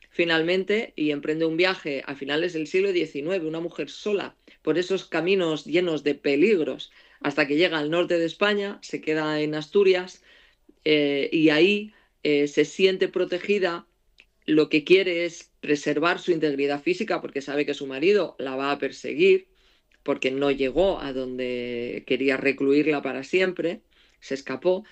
H: finalmente y emprende un viaje a finales del siglo XIX, una mujer sola, por esos caminos llenos de peligros, hasta que llega al norte de España, se queda en Asturias y ahí se siente protegida. Lo que quiere es preservar su integridad física porque sabe que su marido la va a perseguir, porque no llegó a donde quería recluirla para siempre, se escapó.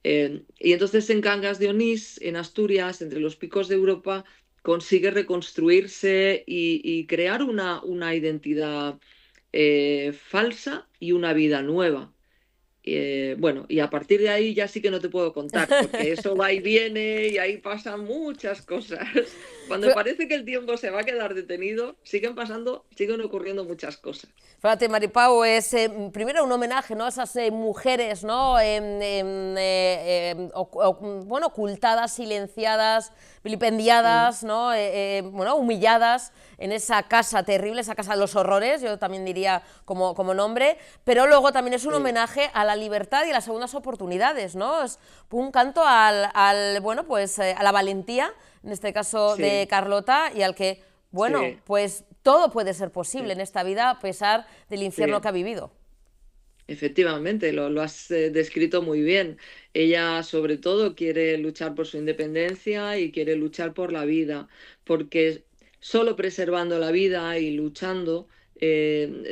H: Y entonces en Cangas de Onís, en Asturias, entre los picos de Europa, consigue reconstruirse y crear una identidad falsa y una vida nueva. Bueno, y a partir de ahí ya sí que no te puedo contar, porque eso va y viene y ahí pasan muchas cosas. Cuando parece que el tiempo se va a quedar detenido, siguen ocurriendo muchas cosas.
A: Fíjate, Maripau, es primero un homenaje, ¿no?, a esas mujeres, ¿no?, bueno, ocultadas, silenciadas, vilipendiadas, ¿no?, bueno, humilladas en esa casa terrible, esa casa de los horrores, yo también diría como nombre, pero luego también es un homenaje a la libertad y a las segundas oportunidades, ¿no? Es un canto bueno, pues a la valentía, en este caso de Carlota, y al que, bueno, pues todo puede ser posible en esta vida a pesar del infierno que ha vivido.
H: Efectivamente, lo has descrito muy bien. Ella, sobre todo, quiere luchar por su independencia y quiere luchar por la vida, porque solo preservando la vida y luchando,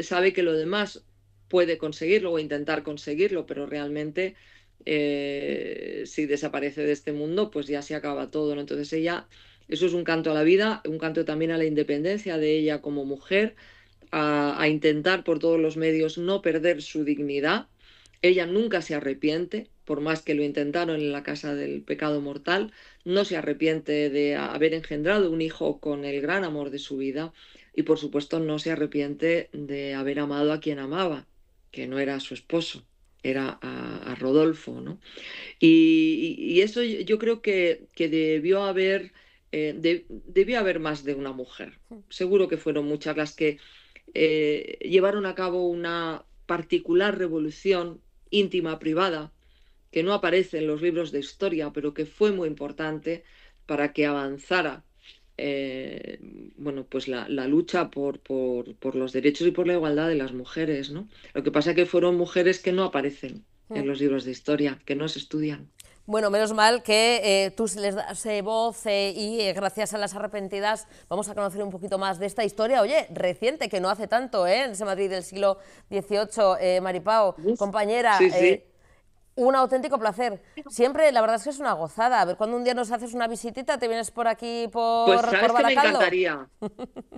H: sabe que lo demás puede conseguirlo o intentar conseguirlo, pero realmente si desaparece de este mundo, pues ya se acaba todo, ¿no? Entonces eso es un canto a la vida, un canto también a la independencia de ella como mujer, a intentar por todos los medios no perder su dignidad. Ella nunca se arrepiente, por más que lo intentaron en la casa del pecado mortal, no se arrepiente de haber engendrado un hijo con el gran amor de su vida y por supuesto no se arrepiente de haber amado a quien amaba, que no era su esposo, era a Rodolfo, ¿no? Y eso yo creo que debió haber más de una mujer. Seguro que fueron muchas las que llevaron a cabo una particular revolución íntima, privada, que no aparece en los libros de historia, pero que fue muy importante para que avanzara bueno, pues la lucha por los derechos y por la igualdad de las mujeres, ¿no? Lo que pasa es que fueron mujeres que no aparecen en los libros de historia, que no se estudian.
A: Bueno, menos mal que tú les das voz y gracias a las arrepentidas vamos a conocer un poquito más de esta historia, oye, reciente, que no hace tanto, en ese Madrid del siglo XVIII, Maripau, compañera.
H: Sí.
A: Un auténtico placer. Siempre, la verdad es que es una gozada. A ver, cuando un día nos haces una visitita, te vienes por aquí,
H: pues sabes
A: por Baracaldo.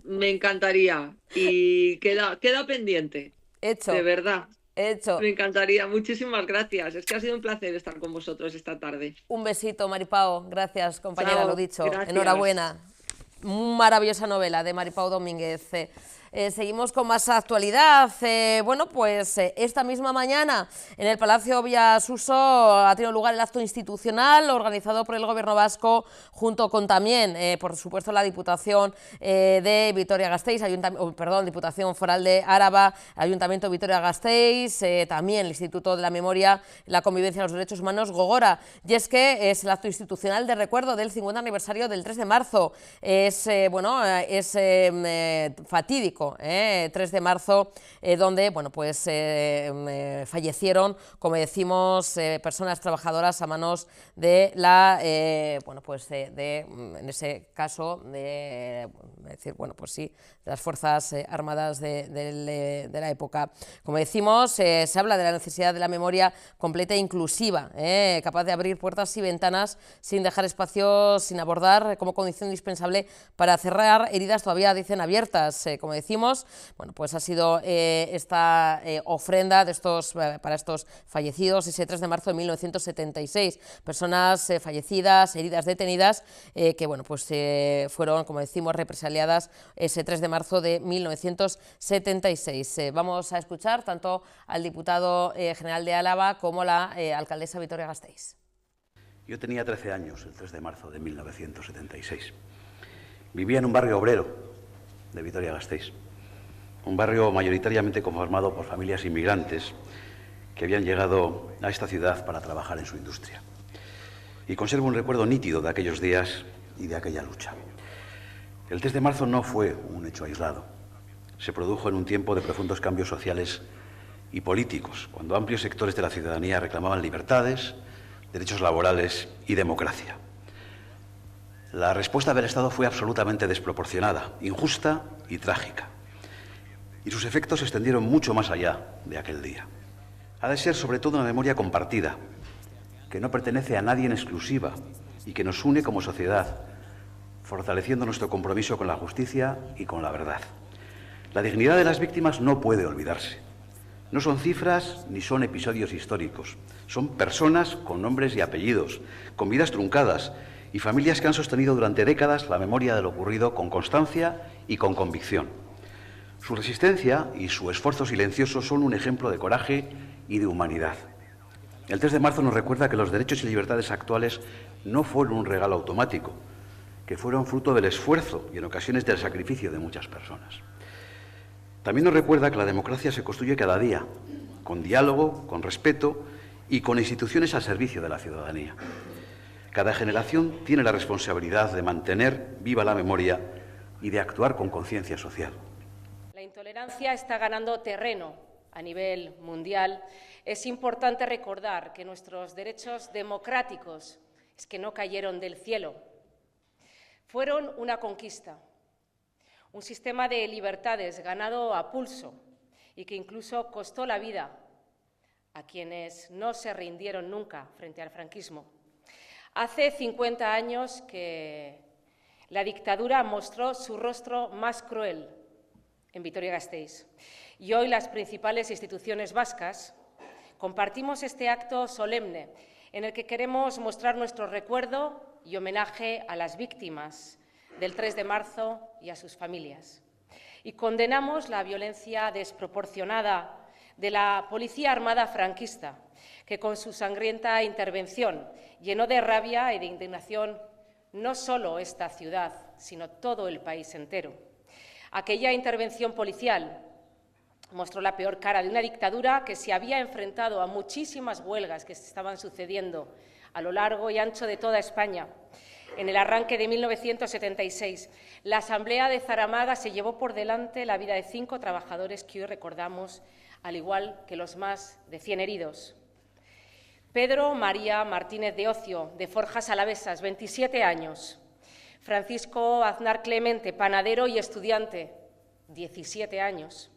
H: Me encantaría. Y queda pendiente.
A: Hecho.
H: De verdad.
A: Hecho.
H: Me encantaría. Muchísimas gracias. Es que ha sido un placer estar con vosotros esta tarde.
A: Un besito, Maripau. Gracias, compañera,
H: Chao.
A: lo dicho.
H: Gracias.
A: Enhorabuena. Maravillosa novela de Maripau Domínguez. Seguimos con más actualidad. Bueno, pues esta misma mañana en el Palacio Villasuso ha tenido lugar el acto institucional organizado por el Gobierno vasco junto con también, por supuesto, la Diputación de Vitoria-Gasteiz, Diputación Foral de Áraba, Ayuntamiento de Vitoria-Gasteiz, también el Instituto de la Memoria, la Convivencia y los Derechos Humanos, Gogora. Y es que es el acto institucional de recuerdo del 50 aniversario del 3 de marzo. Es fatídico. 3 de marzo, donde bueno, pues, fallecieron, como decimos, personas trabajadoras a manos de bueno, pues, en ese caso, decir, bueno, pues sí, de las Fuerzas Armadas de la época. Como decimos, se habla de la necesidad de la memoria completa e inclusiva, capaz de abrir puertas y ventanas sin dejar espacios sin abordar como condición indispensable para cerrar heridas todavía, dicen, abiertas. Como decimos, bueno, pues ha sido esta ofrenda para estos fallecidos ese 3 de marzo de 1976, personas fallecidas, heridas, detenidas, que bueno, pues fueron, como decimos, represaliadas ese 3 de marzo de 1976. Vamos a escuchar tanto al diputado general de Álava como la alcaldesa Vitoria-Gasteiz.
I: Yo tenía 13 años el 3 de marzo de 1976. Vivía en un barrio obrero de Vitoria-Gasteiz, un barrio mayoritariamente conformado por familias inmigrantes que habían llegado a esta ciudad para trabajar en su industria. Y conservo un recuerdo nítido de aquellos días y de aquella lucha. El 3 de marzo no fue un hecho aislado. Se produjo en un tiempo de profundos cambios sociales y políticos, cuando amplios sectores de la ciudadanía reclamaban libertades, derechos laborales y democracia. La respuesta del Estado fue absolutamente desproporcionada, injusta y trágica. Y sus efectos se extendieron mucho más allá de aquel día. Ha de ser sobre todo una memoria compartida, que no pertenece a nadie en exclusiva y que nos une como sociedad, fortaleciendo nuestro compromiso con la justicia y con la verdad. La dignidad de las víctimas no puede olvidarse. No son cifras ni son episodios históricos. Son personas con nombres y apellidos, con vidas truncadas y familias que han sostenido durante décadas la memoria de lo ocurrido con constancia y con convicción. Su resistencia y su esfuerzo silencioso son un ejemplo de coraje y de humanidad. El 3 de marzo nos recuerda que los derechos y libertades actuales no fueron un regalo automático, que fueron fruto del esfuerzo y en ocasiones del sacrificio de muchas personas. También nos recuerda que la democracia se construye cada día, con diálogo, con respeto y con instituciones al servicio de la ciudadanía. Cada generación tiene la responsabilidad de mantener viva la memoria y de actuar con conciencia social.
J: La intolerancia está ganando terreno a nivel mundial. Es importante recordar que nuestros derechos democráticos es que no cayeron del cielo. Fueron una conquista, un sistema de libertades ganado a pulso y que incluso costó la vida a quienes no se rindieron nunca frente al franquismo. Hace 50 años que la dictadura mostró su rostro más cruel en Vitoria-Gasteiz y hoy las principales instituciones vascas compartimos este acto solemne en el que queremos mostrar nuestro recuerdo y homenaje a las víctimas del 3 de marzo y a sus familias. Y condenamos la violencia desproporcionada de la Policía Armada franquista, que con su sangrienta intervención llenó de rabia y de indignación no solo esta ciudad, sino todo el país entero. Aquella intervención policial mostró la peor cara de una dictadura que se había enfrentado a muchísimas huelgas que se estaban sucediendo a lo largo y ancho de toda España. En el arranque de 1976, la Asamblea de Zaramaga se llevó por delante la vida de 5 trabajadores que hoy recordamos, al igual que los más de 100 heridos. Pedro María Martínez de Ocio, de Forjas Alavesas, 27 años. Francisco Aznar Clemente, panadero y estudiante, 17 años.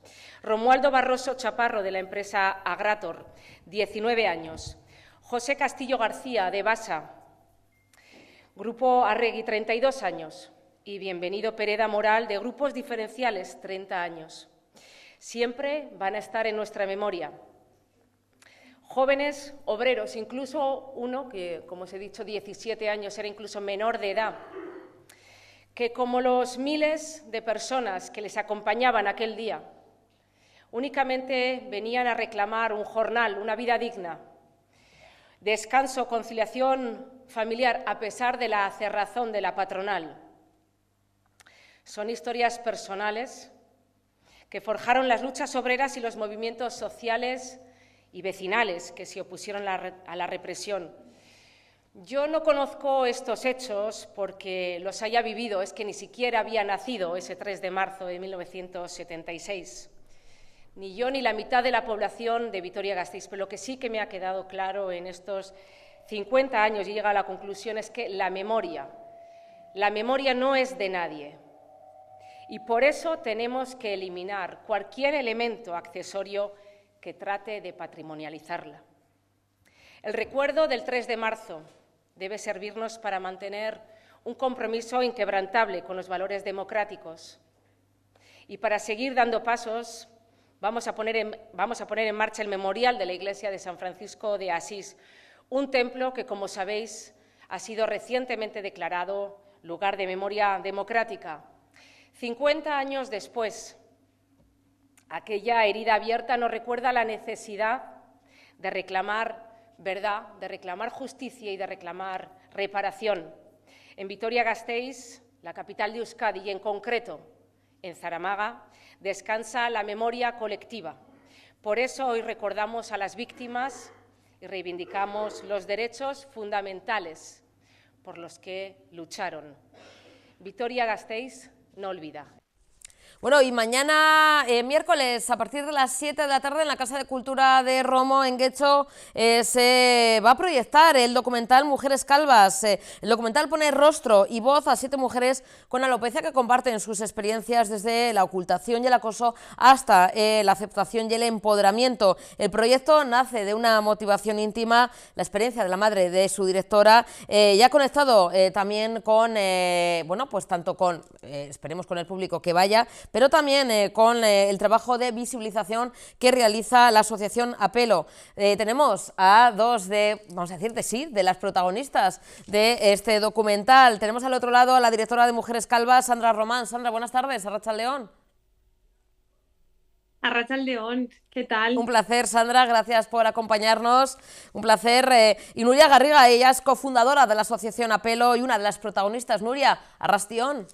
J: Romualdo Barroso Chaparro, de la empresa Agrator, 19 años. José Castillo García, de Basa, Grupo Arregui, 32 años. Y Bienvenido Pereda Moral, de Grupos Diferenciales, 30 años. Siempre van a estar en nuestra memoria. Jóvenes obreros, incluso uno que, como os he dicho, 17 años, era incluso menor de edad, que como los miles de personas que les acompañaban aquel día, únicamente venían a reclamar un jornal, una vida digna, descanso, conciliación familiar, a pesar de la cerrazón de la patronal. Son historias personales que forjaron las luchas obreras y los movimientos sociales y vecinales que se opusieron a la represión. Yo no conozco estos hechos porque los haya vivido, es que ni siquiera había nacido ese 3 de marzo de 1976. Ni yo ni la mitad de la población de Vitoria-Gasteiz, pero lo que sí que me ha quedado claro en estos 50 años y llega a la conclusión es que la memoria no es de nadie. Y por eso tenemos que eliminar cualquier elemento accesorio que trate de patrimonializarla. El recuerdo del 3 de marzo debe servirnos para mantener un compromiso inquebrantable con los valores democráticos. Y para seguir dando pasos, vamos a poner en marcha el memorial de la Iglesia de San Francisco de Asís, un templo que, como sabéis, ha sido recientemente declarado lugar de memoria democrática. 50 años después, aquella herida abierta nos recuerda la necesidad de reclamar verdad, de reclamar justicia y de reclamar reparación. En Vitoria-Gasteiz, la capital de Euskadi, y en concreto en Zaramaga, descansa la memoria colectiva. Por eso hoy recordamos a las víctimas y reivindicamos los derechos fundamentales por los que lucharon. Vitoria-Gasteiz no olvida.
A: Bueno, y mañana, miércoles, a partir de las 7 de la tarde, en la Casa de Cultura de Romo, en Guecho, se va a proyectar el documental Mujeres Calvas. El documental pone rostro y voz a 7 mujeres con alopecia que comparten sus experiencias desde la ocultación y el acoso hasta la aceptación y el empoderamiento. El proyecto nace de una motivación íntima, la experiencia de la madre de su directora, y ha conectado también con, bueno, pues tanto con, esperemos con el público que vaya, pero también con el trabajo de visibilización que realiza la asociación Apelo. Tenemos a dos vamos a decir, de las protagonistas de este documental. Tenemos al otro lado a la directora de Mujeres Calvas, Sandra Román. Sandra, buenas tardes, Arratsaldeon.
K: Arratsaldeon, ¿qué tal?
A: Un placer, Sandra, gracias por acompañarnos, un placer. Y Nuria Garriga, ella es cofundadora de la asociación Apelo y una de las protagonistas. Nuria, Arrastion.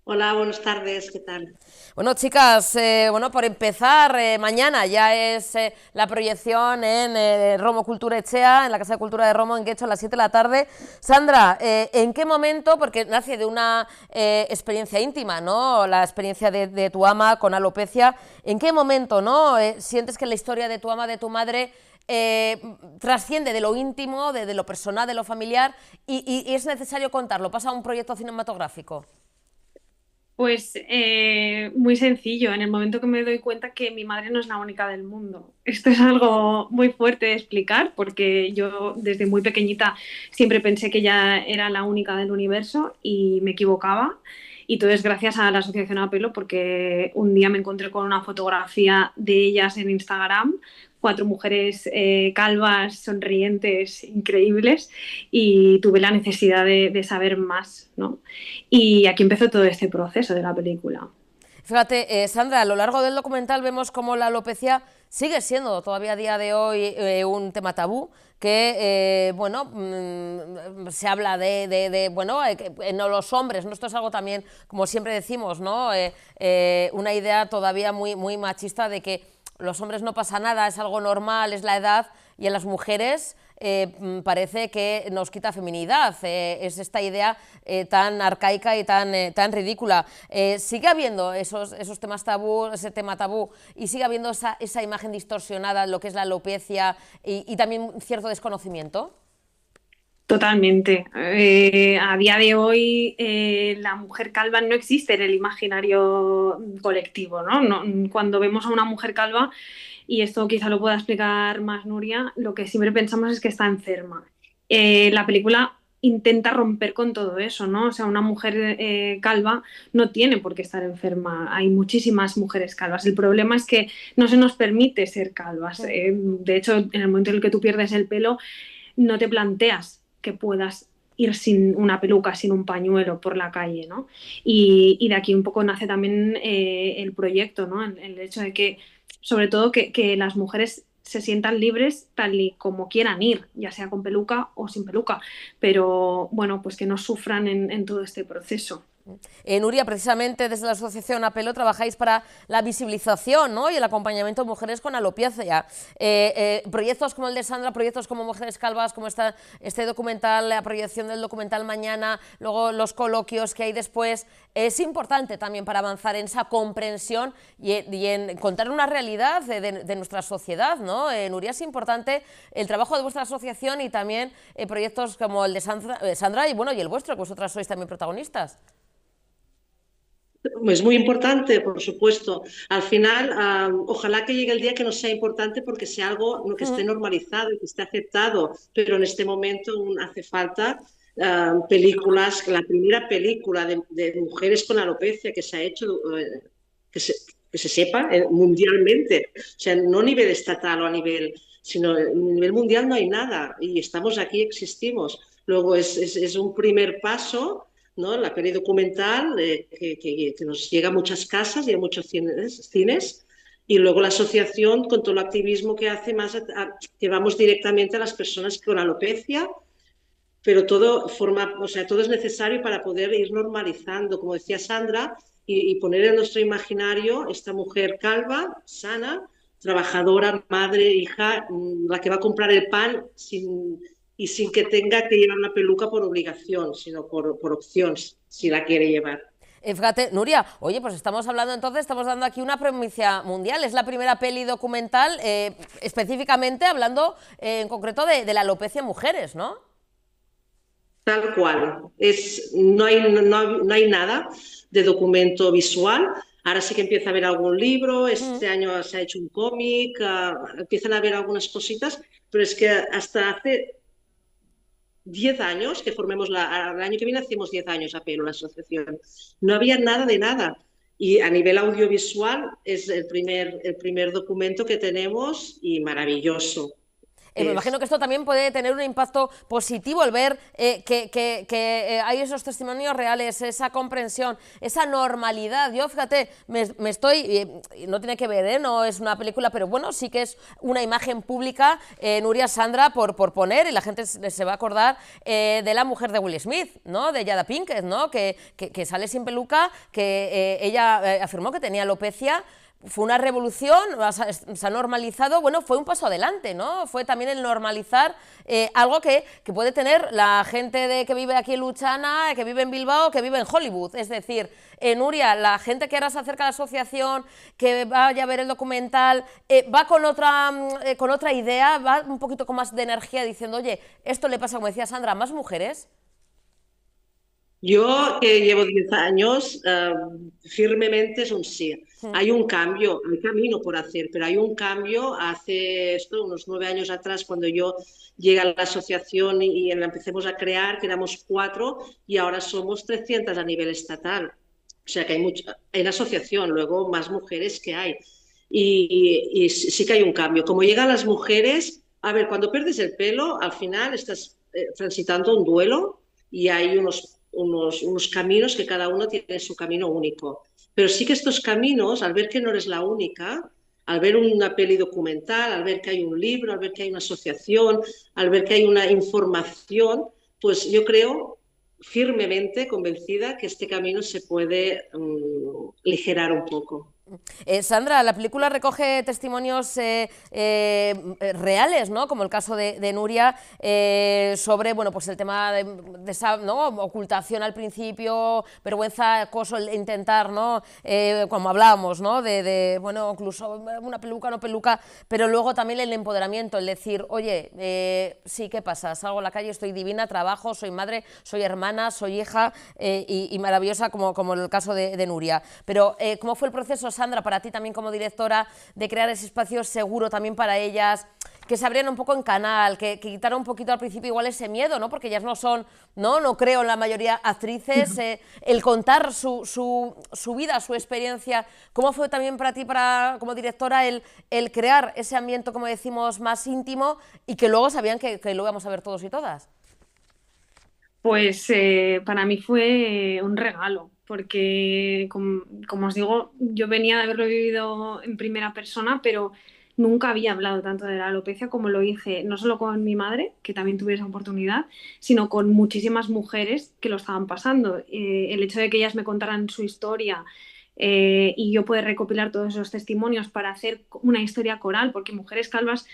L: Hola, buenas tardes, ¿qué tal?
A: Bueno, chicas, bueno, por empezar, mañana ya es la proyección en Romo Cultura Etxea, en la Casa de Cultura de Romo, en Guecho, a las 7 de la tarde. Sandra, ¿en qué momento, porque nace de una experiencia íntima, ¿no?, la experiencia de tu ama con alopecia, ¿en qué momento, ¿no?, sientes que la historia de tu ama, de tu madre, trasciende de lo íntimo, de lo personal, de lo familiar, y es necesario contarlo? ¿Pasa a un proyecto cinematográfico?
K: Pues muy sencillo, en el momento que me doy cuenta que mi madre no es la única del mundo. Esto es algo muy fuerte de explicar porque yo desde muy pequeñita siempre pensé que ella era la única del universo y me equivocaba. Y todo es gracias a la asociación Apelo porque un día me encontré con una fotografía de ellas en Instagram, 4 mujeres calvas, sonrientes, increíbles, y tuve la necesidad de saber más, ¿no? Y aquí empezó todo este proceso de la película.
A: Fíjate, Sandra, a lo largo del documental vemos cómo la alopecia sigue siendo todavía a día de hoy un tema tabú, que bueno, se habla bueno, no los hombres, ¿no? Esto es algo también, como siempre decimos, ¿no? Una idea todavía muy machista de que los hombres no pasa nada, es algo normal, es la edad, y en las mujeres parece que nos quita feminidad. Es esta idea tan arcaica y tan ridícula. ¿Sigue habiendo esos temas tabú, ese tema tabú, y sigue habiendo esa imagen distorsionada de lo que es la alopecia y también cierto desconocimiento?
K: Totalmente. A día de hoy la mujer calva no existe en el imaginario colectivo, ¿no? Cuando vemos a una mujer calva, y esto quizá lo pueda explicar más Nuria, lo que siempre pensamos es que está enferma. La película intenta romper con todo eso, ¿no? O sea, una mujer calva no tiene por qué estar enferma. Hay muchísimas mujeres calvas. El problema es que no se nos permite ser calvas. De hecho, en el momento en el que tú pierdes el pelo, no te planteas que puedas ir sin una peluca, sin un pañuelo por la calle, ¿no? Y de aquí un poco nace también el proyecto, ¿no? El hecho de que, sobre todo, que las mujeres se sientan libres tal y como quieran ir, ya sea con peluca o sin peluca, pero bueno, pues que no sufran en todo este proceso.
A: Nuria, precisamente desde la asociación Apelo trabajáis para la visibilización, ¿no?, y el acompañamiento de mujeres con alopecia. Proyectos como el de Sandra, proyectos como Mujeres Calvas, como este documental, la proyección del documental mañana, luego los coloquios que hay después, es importante también para avanzar en esa comprensión y en contar una realidad de nuestra sociedad, ¿no? Nuria, es importante el trabajo de vuestra asociación y también proyectos como el de Sandra y, bueno, y el vuestro, que vosotras sois también protagonistas.
L: Es muy importante, por supuesto. Al final, ojalá que llegue el día que no sea importante porque sea algo que esté normalizado y que esté aceptado, pero en este momento hace falta películas. La primera película de mujeres con alopecia que se ha hecho, que se sepa mundialmente, o sea, no a nivel estatal o sino a nivel mundial no hay nada y estamos aquí, existimos. Luego es un primer paso, ¿no? La peli documental que nos llega a muchas casas y a muchos cines, y luego la asociación con todo el activismo que hace que vamos directamente a las personas con alopecia, pero todo es necesario para poder ir normalizando, como decía Sandra, y poner en nuestro imaginario esta mujer calva, sana, trabajadora, madre, hija, la que va a comprar el pan sin que tenga que llevar una peluca por obligación, sino por opción, si la quiere llevar.
A: Fíjate, Nuria, oye, pues estamos hablando entonces, estamos dando aquí una primicia mundial. Es la primera peli documental específicamente hablando en concreto de la alopecia en mujeres, ¿no?
L: Tal cual. No hay nada de documento visual. Ahora sí que empieza a haber algún libro, este año se ha hecho un cómic, empiezan a haber algunas cositas, pero es que hasta hace 10 años que formemos el año que viene hacemos 10 años a pelo la asociación. No había nada de nada. Y a nivel audiovisual es el primer documento que tenemos y maravilloso.
A: Me imagino que esto también puede tener un impacto positivo, el ver que hay esos testimonios reales, esa comprensión, esa normalidad. Yo, fíjate, me estoy, no tiene que ver, no es una película, pero bueno, sí que es una imagen pública, Nuria, Sandra, por poner, y la gente se va a acordar de la mujer de Will Smith, ¿no? De Jada Pinkett, ¿no? Que sale sin peluca, que ella afirmó que tenía alopecia. Fue una revolución, se ha normalizado, bueno, fue un paso adelante, ¿no? Fue también el normalizar algo que puede tener la gente que vive aquí en Luchana, que vive en Bilbao, que vive en Hollywood. Es decir, Nuria, la gente que ahora se acerca a la asociación, que vaya a ver el documental, va con otra idea, va un poquito con más de energía diciendo, oye, esto le pasa, como decía Sandra, a más mujeres.
L: Yo que llevo 10 años, firmemente es un sí. Hay un cambio, hay camino por hacer, pero hay un cambio. Hace unos 9 años atrás, cuando yo llegué a la asociación y la empecemos a crear, que éramos 4 y ahora somos 300 a nivel estatal. O sea que hay en asociación, luego más mujeres que hay. Y sí que hay un cambio. Como llegan las mujeres, a ver, cuando pierdes el pelo, al final estás transitando un duelo y hay unos caminos que cada uno tiene su camino único. Pero sí que estos caminos, al ver que no eres la única, al ver una peli documental, al ver que hay un libro, al ver que hay una asociación, al ver que hay una información, pues yo creo firmemente convencida que este camino se puede aligerar un poco.
A: Sandra, la película recoge testimonios reales, ¿no? Como el caso de Nuria, sobre, bueno, pues el tema de esa, ¿no?, ocultación al principio, vergüenza, acoso, el intentar, ¿no?, como hablábamos, ¿no?, bueno, incluso una peluca, no peluca, pero luego también el empoderamiento, el decir, oye, sí, ¿qué pasa? Salgo a la calle, estoy divina, trabajo, soy madre, soy hermana, soy hija y maravillosa, como el caso de Nuria. Pero, ¿cómo fue el proceso, Sandra, para ti también como directora, de crear ese espacio seguro también para ellas, que se abrieran un poco en canal, que quitaran un poquito al principio igual ese miedo, ¿no? Porque ellas no son, no creo en la mayoría actrices, el contar su vida, su experiencia? ¿Cómo fue también para ti, como directora, el crear ese ambiente, como decimos, más íntimo y que luego sabían que lo íbamos a ver todos y todas?
K: Pues para mí fue un regalo, porque como os digo, yo venía de haberlo vivido en primera persona, pero nunca había hablado tanto de la alopecia como lo hice, no solo con mi madre, que también tuve esa oportunidad, sino con muchísimas mujeres que lo estaban pasando. El hecho de que ellas me contaran su historia y yo poder recopilar todos esos testimonios para hacer una historia coral, porque Mujeres Calvas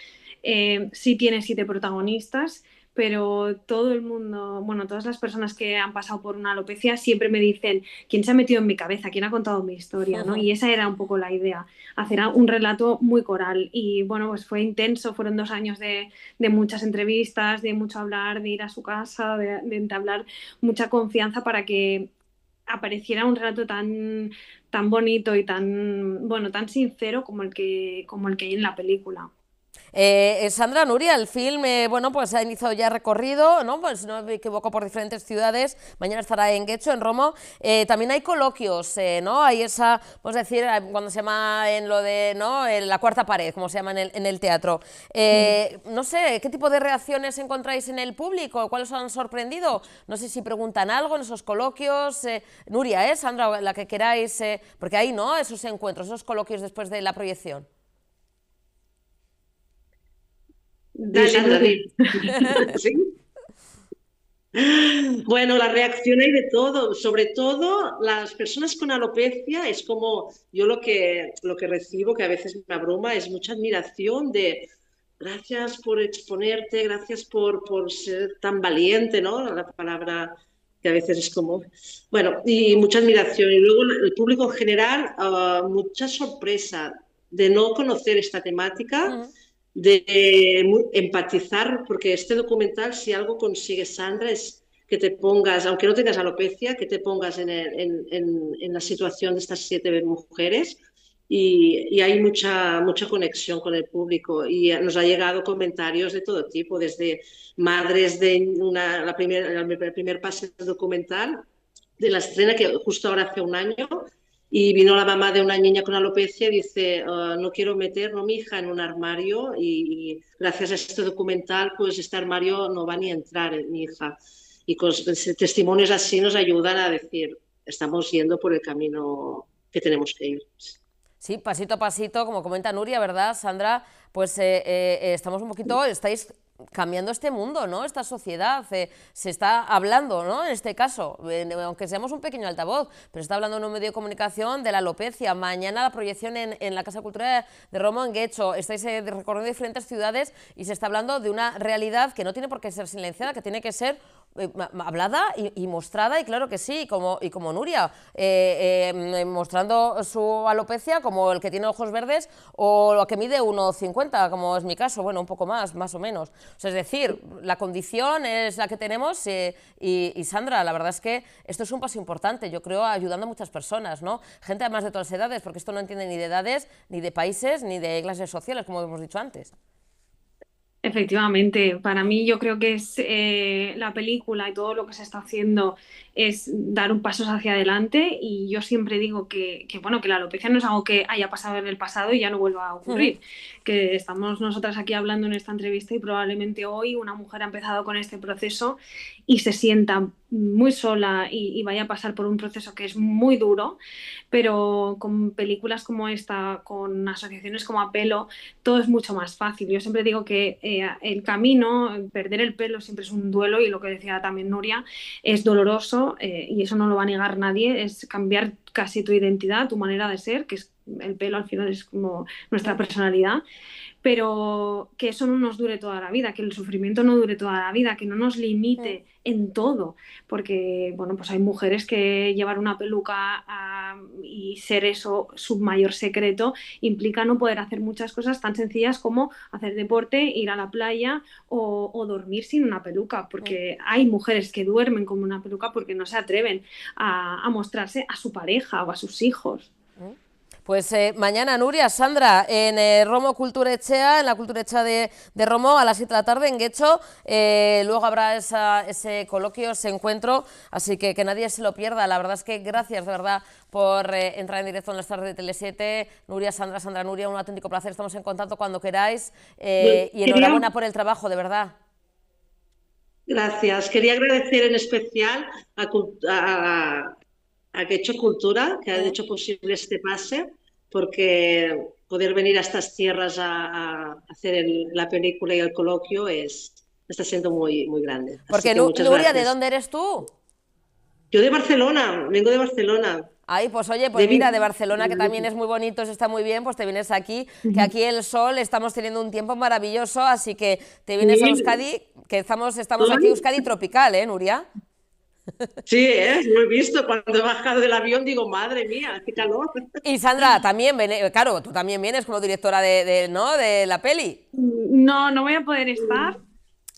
K: sí tiene 7 protagonistas, pero todo el mundo, bueno, todas las personas que han pasado por una alopecia siempre me dicen quién se ha metido en mi cabeza, quién ha contado mi historia, ¿no? Y esa era un poco la idea, hacer un relato muy coral. Y bueno, pues fue intenso, fueron 2 años de muchas entrevistas, de mucho hablar, de ir a su casa, de entablar mucha confianza para que apareciera un relato tan bonito y tan sincero como el que hay en la película.
A: Sandra, Nuria, el film, bueno, pues ha iniciado ya recorrido, ¿no? Pues no me equivoco, por diferentes ciudades. Mañana estará en Guecho, en Romo. También hay coloquios, ¿no? Hay esa, pues decir, cuando se llama en lo de, ¿no?, en la cuarta pared, como se llama en el teatro. No sé, ¿qué tipo de reacciones encontráis en el público? ¿Cuáles os han sorprendido? No sé si preguntan algo en esos coloquios. Nuria, Sandra, la que queráis, porque hay, ¿no?, esos encuentros, esos coloquios después de la proyección.
L: ¿Sí? Bueno, la reacción hay de todo, sobre todo las personas con alopecia, es como yo lo que recibo, que a veces me abruma, es mucha admiración de gracias por exponerte, gracias por ser tan valiente, ¿no? La palabra que a veces es como... Bueno, y mucha admiración. Y luego el público en general, mucha sorpresa de no conocer esta temática, de empatizar, porque este documental, si algo consigue Sandra, es que te pongas, aunque no tengas alopecia, que te pongas en la situación de estas 7 mujeres, y hay mucha conexión con el público, y nos ha llegado comentarios de todo tipo, desde madres de el primer pase documental de la estrena, que justo ahora hace un año, y vino la mamá de una niña con alopecia y dice, no quiero meter mi hija en un armario, y gracias a este documental, pues este armario no va ni a entrar en mi hija. Y con testimonios así nos ayudan a decir, estamos yendo por el camino que tenemos que ir.
A: Sí, pasito a pasito, como comenta Nuria, ¿verdad, Sandra? Pues estamos un poquito, estáis cambiando este mundo, ¿no? Esta sociedad, se está hablando, ¿no? En este caso, aunque seamos un pequeño altavoz, pero está hablando en un medio de comunicación de la alopecia. Mañana la proyección en la Casa Cultura de Romo, en Guecho. Estáis recorriendo diferentes ciudades y se está hablando de una realidad que no tiene por qué ser silenciada, que tiene que ser hablada y mostrada, y claro que sí, como Nuria, mostrando su alopecia, como el que tiene ojos verdes, o lo que mide 1,50, como es mi caso, bueno, un poco más o menos. O sea, es decir, la condición es la que tenemos, y Sandra, la verdad es que esto es un paso importante, yo creo, ayudando a muchas personas, ¿no? Gente además de todas las edades, porque esto no entiende ni de edades, ni de países, ni de clases sociales, como hemos dicho antes.
K: Efectivamente, para mí yo creo que es la película y todo lo que se está haciendo es dar un paso hacia adelante, y yo siempre digo que la alopecia no es algo que haya pasado en el pasado y ya no vuelva a ocurrir, que estamos nosotras aquí hablando en esta entrevista y probablemente hoy una mujer ha empezado con este proceso y se sienta muy sola y vaya a pasar por un proceso que es muy duro, pero con películas como esta, con asociaciones como Apelo, todo es mucho más fácil. Yo siempre digo que el camino, perder el pelo siempre es un duelo, y lo que decía también Nuria, es doloroso, y eso no lo va a negar nadie, es cambiar casi tu identidad, tu manera de ser, que es el pelo al final es como nuestra personalidad, pero que eso no nos dure toda la vida, que el sufrimiento no dure toda la vida, que no nos limite en todo, porque bueno, pues hay mujeres que llevar una peluca y ser eso su mayor secreto implica no poder hacer muchas cosas tan sencillas como hacer deporte, ir a la playa o dormir sin una peluca, porque hay mujeres que duermen con una peluca porque no se atreven a mostrarse a su pareja o a sus hijos.
A: Pues mañana, Nuria, Sandra, en Romo Kulturechea, en la Kulturechea de Romo, a las 7 de la tarde, en Guecho. Luego habrá ese coloquio, ese encuentro, así que nadie se lo pierda. La verdad es que gracias, de verdad, por entrar en directo en las tardes de Tele7. Nuria, Sandra, Nuria, un auténtico placer. Estamos en contacto cuando queráis, y enhorabuena por el trabajo, de verdad.
L: Gracias. Quería agradecer en especial a Guecho Cultura, que ha hecho posible este pase, porque poder venir a estas tierras a hacer la película y el coloquio está siendo muy, muy grande.
A: Porque Nuria, ¿de dónde eres tú?
L: Yo de Barcelona, vengo de Barcelona.
A: Ay, pues oye, pues mira, de Barcelona, que también es muy bonito, está muy bien, pues te vienes aquí, que aquí el sol, estamos teniendo un tiempo maravilloso, así que te vienes a Euskadi, que estamos aquí, Euskadi tropical, ¿eh, Nuria?
L: Sí, lo he visto. Cuando he bajado del avión digo, madre mía, qué calor.
A: Y Sandra, también, claro, tú también vienes como directora de la peli.
K: No voy a poder estar,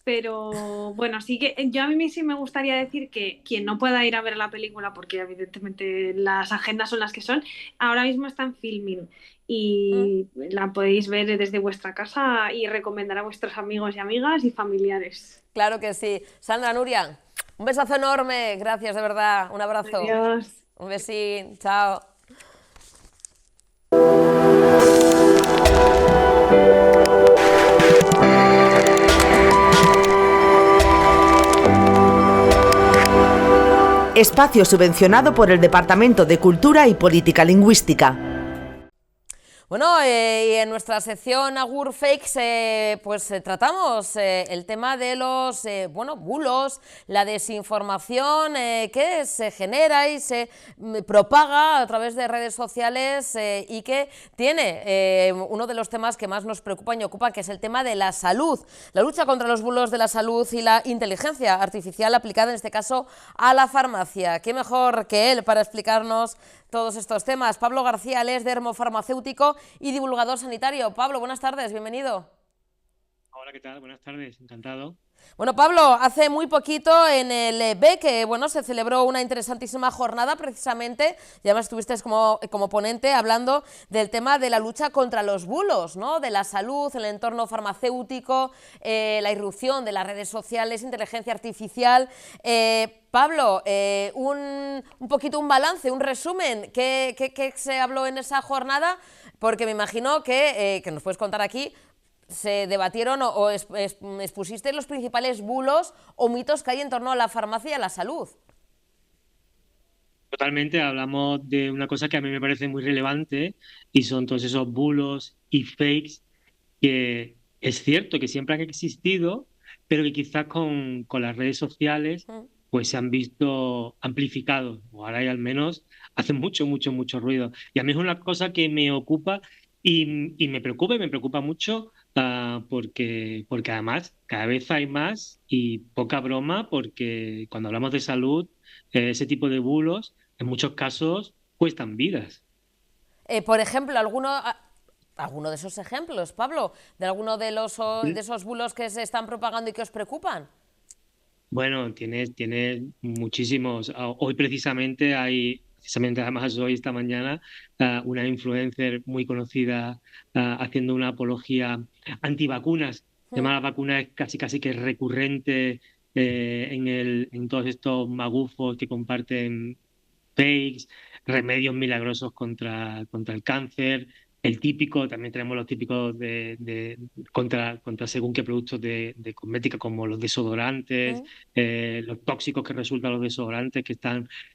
K: pero bueno, sí que a mí sí me gustaría decir que quien no pueda ir a ver la película, porque evidentemente las agendas son las que son, ahora mismo está en Filmin y la podéis ver desde vuestra casa y recomendar a vuestros amigos y amigas y familiares.
A: Claro que sí. Sandra, Nuria, un besazo enorme, gracias de verdad, un abrazo.
K: Adiós.
A: Un besín, chao.
C: Espacio subvencionado por el Departamento de Cultura y Política Lingüística.
A: Bueno, y en nuestra sección Agur Fakes, tratamos el tema de los bulos, la desinformación que se genera y se propaga a través de redes sociales y que tiene uno de los temas que más nos preocupan y ocupa, que es el tema de la salud, la lucha contra los bulos de la salud y la inteligencia artificial aplicada en este caso a la farmacia. ¿Qué mejor que él para explicarnos todos estos temas? Pablo García, él es dermofarmacéutico y divulgador sanitario. Pablo, buenas tardes, bienvenido.
M: Hola, ¿qué tal? Buenas tardes, encantado.
A: Bueno, Pablo, hace muy poquito en el BEC se celebró una interesantísima jornada precisamente, y además estuviste como ponente hablando del tema de la lucha contra los bulos, ¿no? De la salud, el entorno farmacéutico, la irrupción de las redes sociales, inteligencia artificial. Pablo, un poquito un balance, un resumen, ¿qué se habló en esa jornada? Porque me imagino que nos puedes contar aquí, se debatieron o expusiste los principales bulos o mitos que hay en torno a la farmacia y a la salud.
M: Totalmente, hablamos de una cosa que a mí me parece muy relevante y son todos esos bulos y fakes que es cierto que siempre han existido, pero que quizás con las redes sociales pues se han visto amplificados, o ahora al menos hacen mucho ruido. Y a mí es una cosa que me ocupa y me preocupa mucho, porque además cada vez hay más y poca broma, porque cuando hablamos de salud, ese tipo de bulos en muchos casos cuestan vidas.
A: Por ejemplo, ¿alguno de esos ejemplos, Pablo, de alguno de esos bulos que se están propagando y que os preocupan?
M: Bueno, tienes muchísimos. Hoy precisamente además hoy, esta mañana, una influencer muy conocida haciendo una apología antivacunas. El tema de las vacunas es casi que recurrente en todos estos magufos que comparten fakes, remedios milagrosos contra el cáncer. El típico, también tenemos los típicos contra según qué productos de cosmética, como los desodorantes, los tóxicos que resultan los desodorantes, que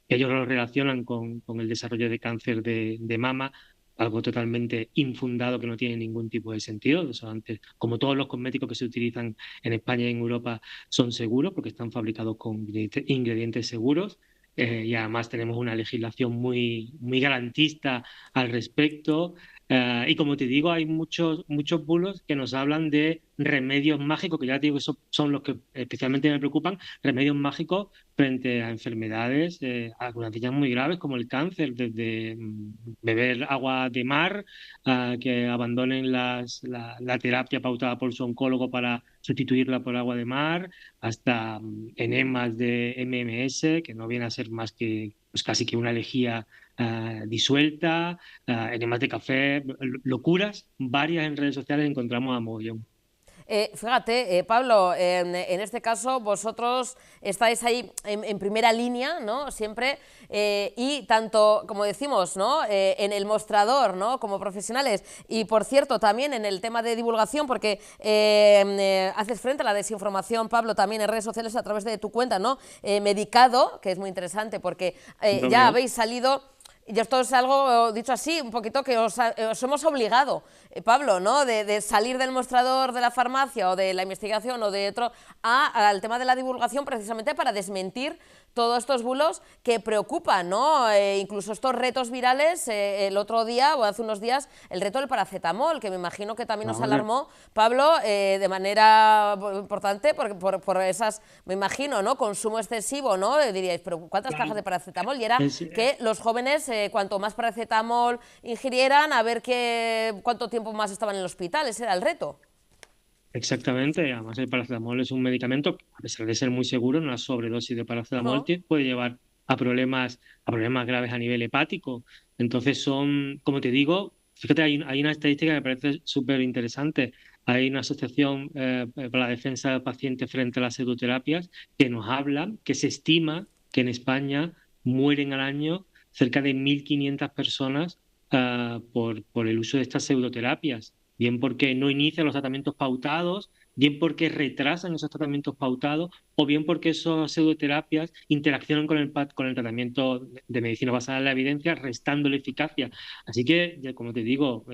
M: ellos los relacionan con el desarrollo de cáncer de mama, algo totalmente infundado que no tiene ningún tipo de sentido. Los desodorantes, como todos los cosméticos que se utilizan en España y en Europa, son seguros porque están fabricados con ingredientes seguros. Y además tenemos una legislación muy garantista al respecto. Y como te digo, hay muchos bulos que nos hablan de remedios mágicos, que ya te digo, esos son los que especialmente me preocupan, remedios mágicos frente a enfermedades, algunas de ellas muy graves, como el cáncer, desde beber agua de mar, que abandonen la terapia pautada por su oncólogo para sustituirla por agua de mar, hasta enemas de MMS, que no viene a ser más que pues casi que una lejía disuelta, enemas de café, locuras varias en redes sociales encontramos a mogollón.
A: Fíjate, Pablo, en este caso vosotros estáis ahí en primera línea, ¿no? Siempre, y tanto, como decimos, ¿no? En el mostrador, ¿no? Como profesionales, y por cierto, también en el tema de divulgación, porque haces frente a la desinformación, Pablo, también en redes sociales a través de tu cuenta, ¿no? Medicado, que es muy interesante, porque ya habéis salido. Y esto es algo, dicho así, un poquito que os hemos obligado, Pablo, ¿no? De salir del mostrador de la farmacia o de la investigación o de otro al tema de la divulgación, precisamente para desmentir todos estos bulos que preocupan, ¿no? Incluso estos retos virales, el otro día o hace unos días, el reto del paracetamol, que me imagino que también nos alarmó, Pablo, de manera importante, por esas, me imagino, ¿no? Consumo excesivo, ¿no? Diríais, pero ¿cuántas cajas de paracetamol? Y era que los jóvenes, cuanto más paracetamol ingirieran, a ver cuánto tiempo más estaban en el hospital. Ese era el reto.
M: Exactamente, además el paracetamol es un medicamento, a pesar de ser muy seguro, una sobredosis de paracetamol puede llevar a problemas graves a nivel hepático. Entonces como te digo, fíjate, hay una estadística que me parece súper interesante. Hay una asociación para la defensa del paciente frente a las pseudoterapias que nos habla que se estima que en España mueren al año cerca de 1.500 personas por el uso de estas pseudoterapias. Bien porque no inician los tratamientos pautados, bien porque retrasan esos tratamientos pautados o bien porque esas pseudoterapias interaccionan con el tratamiento de medicina basada en la evidencia, restando la eficacia. Así que, como te digo,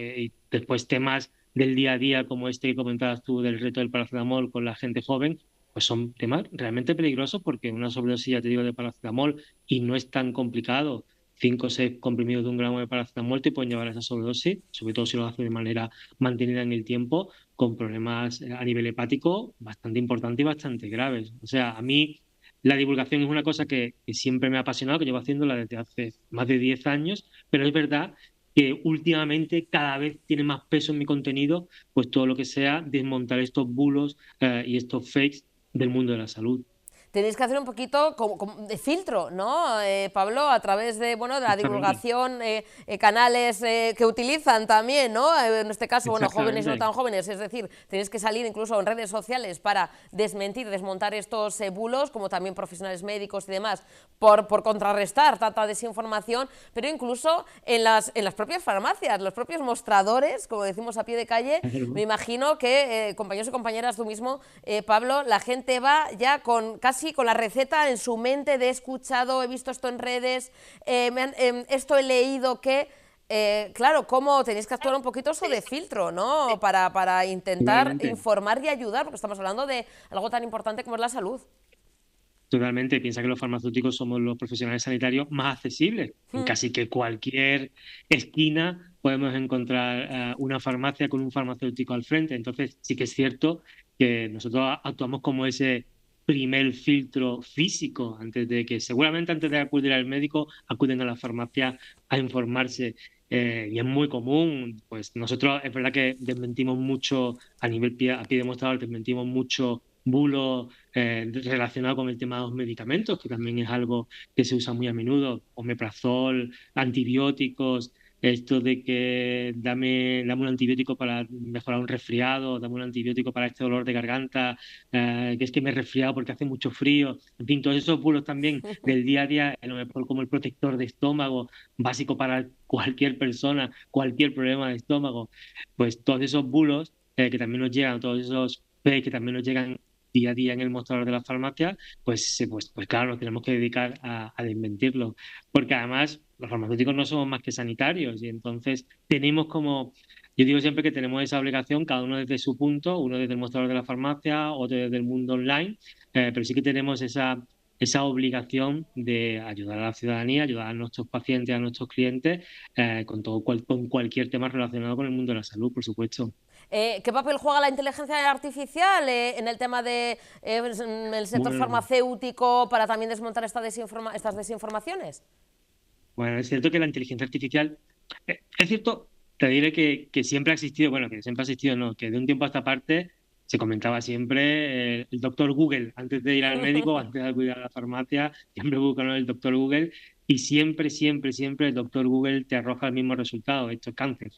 M: después temas del día a día como este que comentabas tú del reto del paracetamol con la gente joven, pues son temas realmente peligrosos porque una sobredosis, ya te digo, de paracetamol, y no es tan complicado, 5 o 6 comprimidos de 1 gramo de paracetamol te pueden llevar a esa sobredosis, sobre todo si lo hace de manera mantenida en el tiempo, con problemas a nivel hepático bastante importantes y bastante graves. O sea, a mí la divulgación es una cosa que siempre me ha apasionado, que llevo haciéndola desde hace más de 10 años, pero es verdad que últimamente cada vez tiene más peso en mi contenido, pues todo lo que sea desmontar estos bulos y estos fakes del mundo de la salud.
A: Tenéis que hacer un poquito como de filtro, ¿no, Pablo? A través de, bueno, de la divulgación, canales que utilizan también, ¿no? En este caso, bueno, jóvenes y no tan jóvenes, es decir, tenéis que salir incluso en redes sociales para desmentir, desmontar estos bulos, como también profesionales médicos y demás, por contrarrestar tanta desinformación, pero incluso en las propias farmacias, los propios mostradores, como decimos a pie de calle, me imagino que, compañeros y compañeras, tú mismo, Pablo, la gente va ya casi con la receta en su mente de he escuchado, he visto esto en redes, esto he leído que... claro, cómo tenéis que actuar un poquito eso de filtro, ¿no? Para intentar informar y ayudar, porque estamos hablando de algo tan importante como es la salud.
M: Totalmente, piensa que los farmacéuticos somos los profesionales sanitarios más accesibles. En casi que cualquier esquina podemos encontrar una farmacia con un farmacéutico al frente. Entonces, sí que es cierto que nosotros actuamos como ese primer filtro físico, seguramente antes de acudir al médico, acuden a la farmacia a informarse. Y es muy común, pues nosotros es verdad que desmentimos mucho a pie de mostrador, desmentimos mucho bulos relacionado con el tema de los medicamentos, que también es algo que se usa muy a menudo, omeprazol, antibióticos, esto de que dame un antibiótico para mejorar un resfriado, dame un antibiótico para este dolor de garganta, que es que me he resfriado porque hace mucho frío, en fin, todos esos bulos también del día a día, a lo mejor como el protector de estómago, básico para cualquier persona, cualquier problema de estómago, pues todos esos bulos que también nos llegan, todos esos que también nos llegan día a día en el mostrador de las farmacias, pues claro, nos tenemos que dedicar a desmentirlo, porque además los farmacéuticos no somos más que sanitarios y entonces tenemos yo digo siempre que tenemos esa obligación, cada uno desde su punto, uno desde el mostrador de la farmacia, otro desde el mundo online, pero sí que tenemos esa obligación de ayudar a la ciudadanía, ayudar a nuestros pacientes, a nuestros clientes, con cualquier tema relacionado con el mundo de la salud, por supuesto.
A: ¿Qué papel juega la inteligencia artificial en el tema del sector farmacéutico para también desmontar estas desinformaciones?
M: Bueno, es cierto que la inteligencia artificial, es cierto, te diré que siempre ha existido, bueno, que siempre ha existido, no, que de un tiempo a esta parte se comentaba siempre el doctor Google, antes de ir al médico, antes de acudir a la farmacia, siempre buscan el doctor Google y siempre el doctor Google te arroja el mismo resultado, esto es cáncer.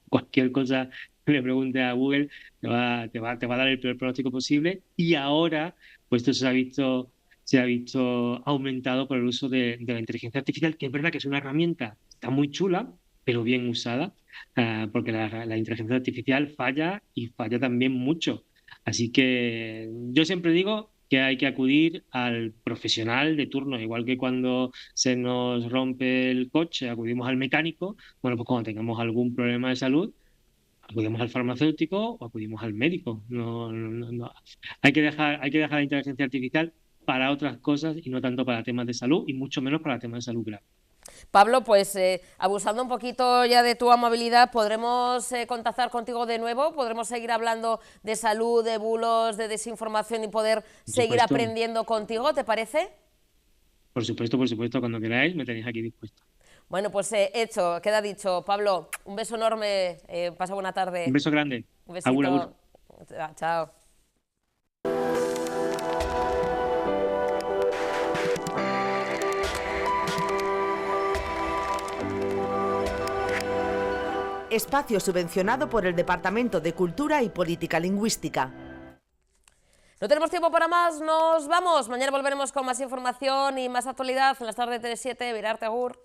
M: Cualquier cosa que le pregunte a Google te va a dar el peor pronóstico posible y ahora, pues esto se ha visto aumentado por el uso de la inteligencia artificial, que es verdad que es una herramienta, está muy chula, pero bien usada, porque la inteligencia artificial falla y falla también mucho. Así que yo siempre digo que hay que acudir al profesional de turno, igual que cuando se nos rompe el coche, acudimos al mecánico, bueno, pues cuando tengamos algún problema de salud, acudimos al farmacéutico o acudimos al médico. No. Hay que dejar la inteligencia artificial para otras cosas y no tanto para temas de salud y mucho menos para temas de salud grave.
A: Pablo, pues abusando un poquito ya de tu amabilidad, ¿podremos contactar contigo de nuevo? ¿Podremos seguir hablando de salud, de bulos, de desinformación y poder seguir aprendiendo contigo? ¿Te parece?
M: Por supuesto, cuando queráis me tenéis aquí dispuesto.
A: Bueno, pues hecho, queda dicho. Pablo, un beso enorme, pasa buena tarde.
M: Un beso grande.
A: Un besito.
M: Agur, agur.
A: Chao.
C: Espacio subvencionado por el Departamento de Cultura y Política Lingüística.
A: No tenemos tiempo para más, nos vamos. Mañana volveremos con más información y más actualidad en las tardes de 7. Virarte, agur.